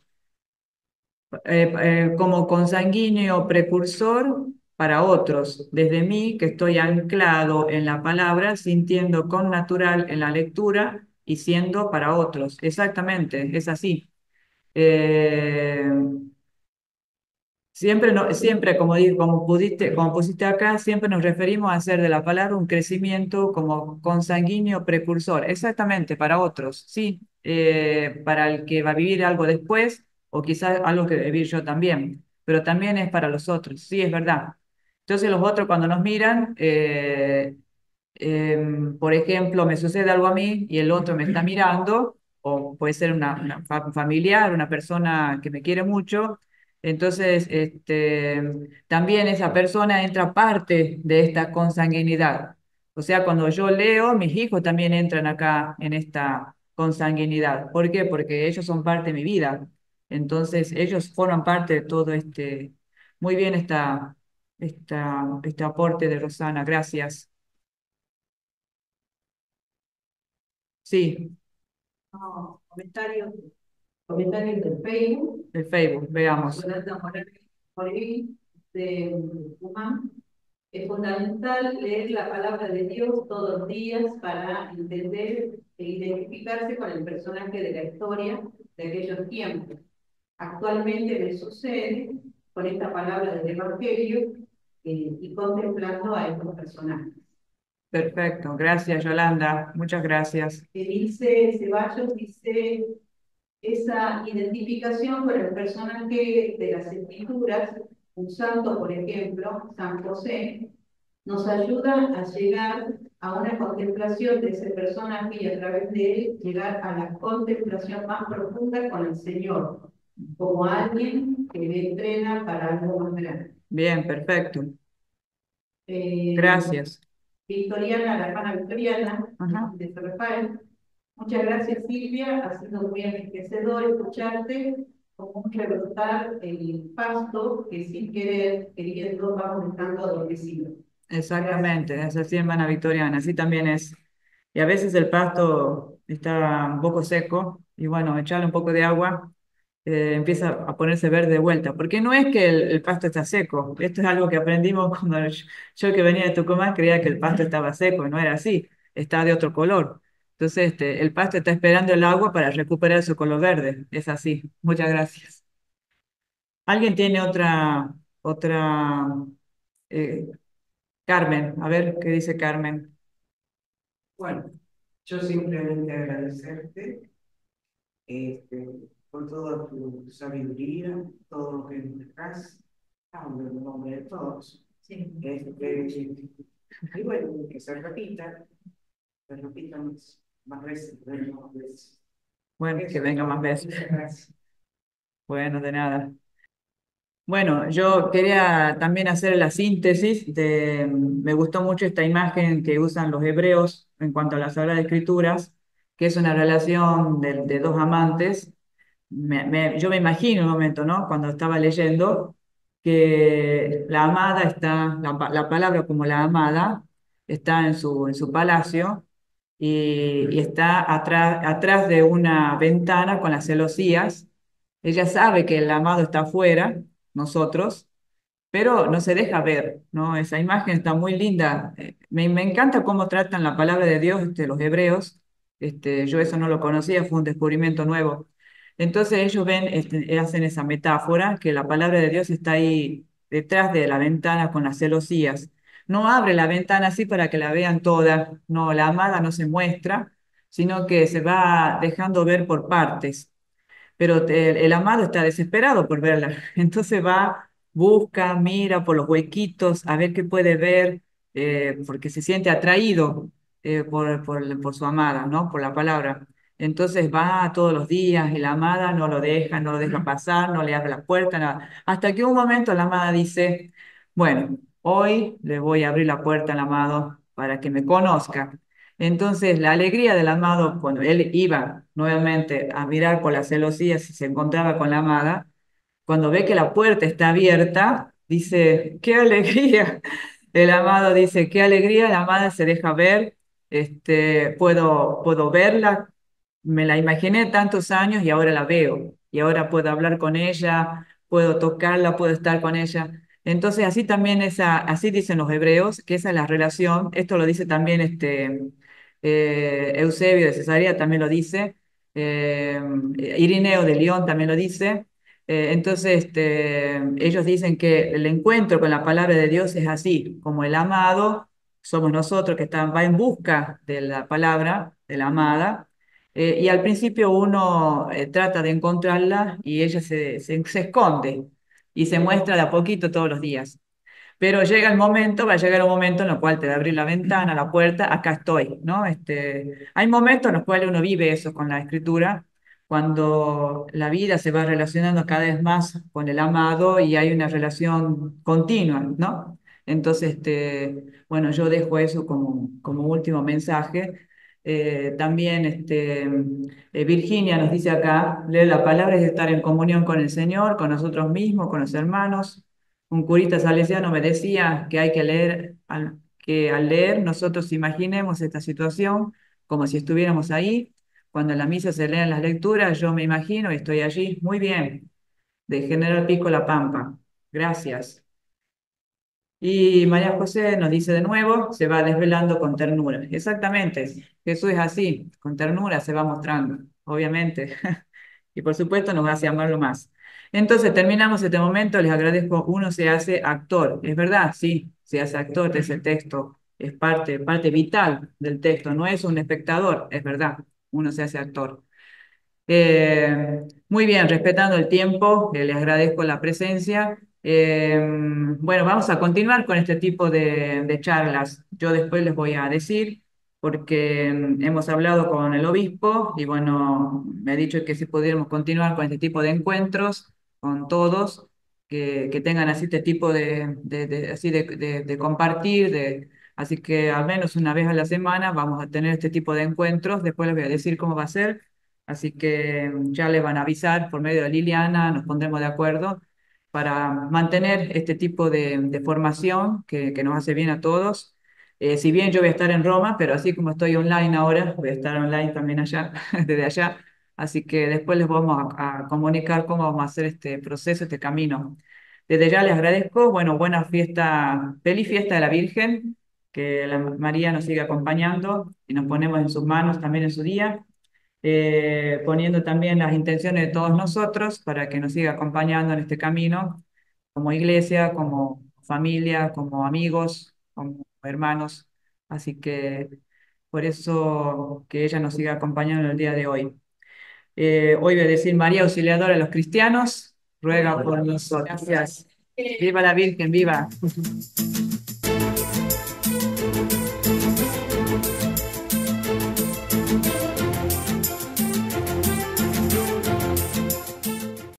[SPEAKER 1] Como consanguíneo precursor para otros, desde mí que estoy anclado en la palabra, sintiendo con natural en la lectura y siendo para otros. Exactamente, es así. Eh, Siempre, no, siempre como pusiste acá, siempre nos referimos a hacer de la palabra un crecimiento como consanguíneo precursor, exactamente, para otros, sí, para el que va a vivir algo después, o quizás algo que vivir yo también, pero también es para los otros, sí, es verdad. Entonces los otros cuando nos miran, por ejemplo, me sucede algo a mí y el otro me está mirando, o puede ser un familiar, una persona que me quiere mucho, entonces también esa persona entra parte de esta consanguinidad. O sea, cuando yo leo, mis hijos también entran acá en esta consanguinidad. ¿Por qué? Porque ellos son parte de mi vida. Entonces, ellos forman parte de todo este... Muy bien este aporte de Rosana, gracias. Sí,
[SPEAKER 3] No, comentarios del Facebook.
[SPEAKER 1] el Facebook, veamos.
[SPEAKER 3] Yolanda Morel, de Tucumán. Es fundamental leer la palabra de Dios todos los días para entender e identificarse con el personaje de la historia de aquellos tiempos. Actualmente me sucede con esta palabra del Evangelio y contemplando a estos personajes.
[SPEAKER 1] Perfecto, gracias Yolanda, muchas gracias.
[SPEAKER 3] Dice Ceballos, dice esa identificación con el personaje de las Escrituras, un santo, por ejemplo, San José, nos ayuda a llegar a una contemplación de ese personaje y a través de él llegar a la contemplación más profunda con el Señor, como alguien que le entrena para algo más grande.
[SPEAKER 1] Bien, perfecto,
[SPEAKER 3] Eh,
[SPEAKER 1] gracias.
[SPEAKER 3] Victoriana, la hermana Victoriana,
[SPEAKER 1] Ajá.
[SPEAKER 3] de San Rafael. Muchas gracias, Silvia. Ha sido muy enriquecedor escucharte, como un rebrotar el pasto que sin querer, queriendo, vamos dejando adormecido.
[SPEAKER 1] Exactamente, es así, hermana Victoriana, así también es. Y a veces el pasto está un poco seco y bueno, echarle un poco de agua, empieza a ponerse verde de vuelta, porque no es que el pasto está seco, esto es algo que aprendimos cuando yo que venía de Tucumán creía que el pasto estaba seco, y no era así, está de otro color. Entonces, el pasto está esperando el agua para recuperar su color verde, es así. Muchas gracias. ¿Alguien tiene otra, eh, Carmen, a ver qué dice Carmen?
[SPEAKER 6] Bueno, yo simplemente agradecerte por toda tu sabiduría, todo lo que nos dejas, hablo en nombre de todos.
[SPEAKER 3] Sí.
[SPEAKER 6] Y bueno, que se repita más veces, más veces.
[SPEAKER 1] Bueno, que venga más veces.
[SPEAKER 6] Muchas gracias.
[SPEAKER 1] Bueno, de nada. Bueno, yo quería también hacer la síntesis me gustó mucho esta imagen que usan los hebreos en cuanto a las Sagradas Escrituras, que es una relación de dos amantes. Yo me imagino un momento, ¿no? Cuando estaba leyendo, que la amada está, la palabra como la amada, está en su palacio y está atrás de una ventana con las celosías. Ella sabe que el amado está afuera, nosotros, pero no se deja ver, ¿no? Esa imagen está muy linda. Me encanta cómo tratan la palabra de Dios, los hebreos. Yo eso no lo conocía, fue un descubrimiento nuevo. Entonces ellos ven, hacen esa metáfora, que la palabra de Dios está ahí detrás de la ventana con las celosías. No abre la ventana así para que la vean toda, no, la amada no se muestra, sino que se va dejando ver por partes, pero el amado está desesperado por verla. Entonces va, busca, mira por los huequitos, a ver qué puede ver, porque se siente atraído por su amada, ¿no? Por la palabra. Entonces va todos los días y la amada no lo deja pasar, no le abre la puerta, nada. Hasta que un momento la amada dice, bueno, hoy le voy a abrir la puerta al amado para que me conozca. Entonces, la alegría del amado cuando él iba nuevamente a mirar por las celosías y se encontraba con la amada, cuando ve que la puerta está abierta, dice, ¡qué alegría! El amado dice, ¡qué alegría! La amada se deja ver, puedo verla, me la imaginé tantos años y ahora la veo, y ahora puedo hablar con ella, puedo tocarla, puedo estar con ella. Entonces, así también así dicen los hebreos, que esa es la relación, esto lo dice también Eusebio de Cesarea, también lo dice, Irineo de León también lo dice, Entonces, ellos dicen que el encuentro con la palabra de Dios es así, como el amado somos nosotros que va en busca de la palabra, de la amada, y al principio uno trata de encontrarla y ella se esconde y se muestra de a poquito todos los días. Pero llega el momento, va a llegar un momento en el cual te va a abrir la ventana, la puerta, acá estoy, ¿no? Hay momentos en los cuales uno vive eso con la escritura, cuando la vida se va relacionando cada vez más con el amado y hay una relación continua, ¿no? Entonces, bueno, yo dejo eso como último mensaje. También Virginia nos dice acá, leer la palabra es estar en comunión con el Señor, con nosotros mismos, con los hermanos. Un curita salesiano me decía que hay que leer, que al leer nosotros imaginemos esta situación como si estuviéramos ahí. Cuando en la misa se leen las lecturas, yo me imagino y estoy allí. Muy bien, de General Pico La Pampa. Gracias. Y María José nos dice de nuevo, se va desvelando con ternura. Exactamente, Jesús es así, con ternura se va mostrando, obviamente. Y por supuesto nos hace amarlo más. Entonces terminamos este momento, les agradezco, uno se hace actor, es verdad, sí, se hace actor de ese texto, es parte vital del texto, no es un espectador, es verdad, uno se hace actor. Muy bien, respetando el tiempo, les agradezco la presencia. Bueno, vamos a continuar con este tipo de charlas. Yo después les voy a decir, porque hemos hablado con el obispo y bueno, me ha dicho que si pudiéramos continuar con este tipo de encuentros, con todos, que tengan así este tipo así de compartir, así que al menos una vez a la semana vamos a tener este tipo de encuentros. Después les voy a decir cómo va a ser. Así que ya le van a avisar por medio de Liliana, nos pondremos de acuerdo para mantener este tipo de formación que nos hace bien a todos. Si bien yo voy a estar en Roma, pero así como estoy online ahora, voy a estar online también allá, desde allá. Así que después les vamos a comunicar cómo vamos a hacer este proceso, este camino. Desde ya les agradezco. Bueno, buena fiesta, feliz fiesta de la Virgen, que la María nos siga acompañando y nos ponemos en sus manos también en su día, poniendo también las intenciones de todos nosotros para que nos siga acompañando en este camino, como iglesia, como familia, como amigos, como hermanos. Así que por eso que ella nos siga acompañando en el día de hoy. Hoy voy a decir María Auxiliadora de los cristianos, ruega por nosotros. Gracias. Viva la Virgen, viva.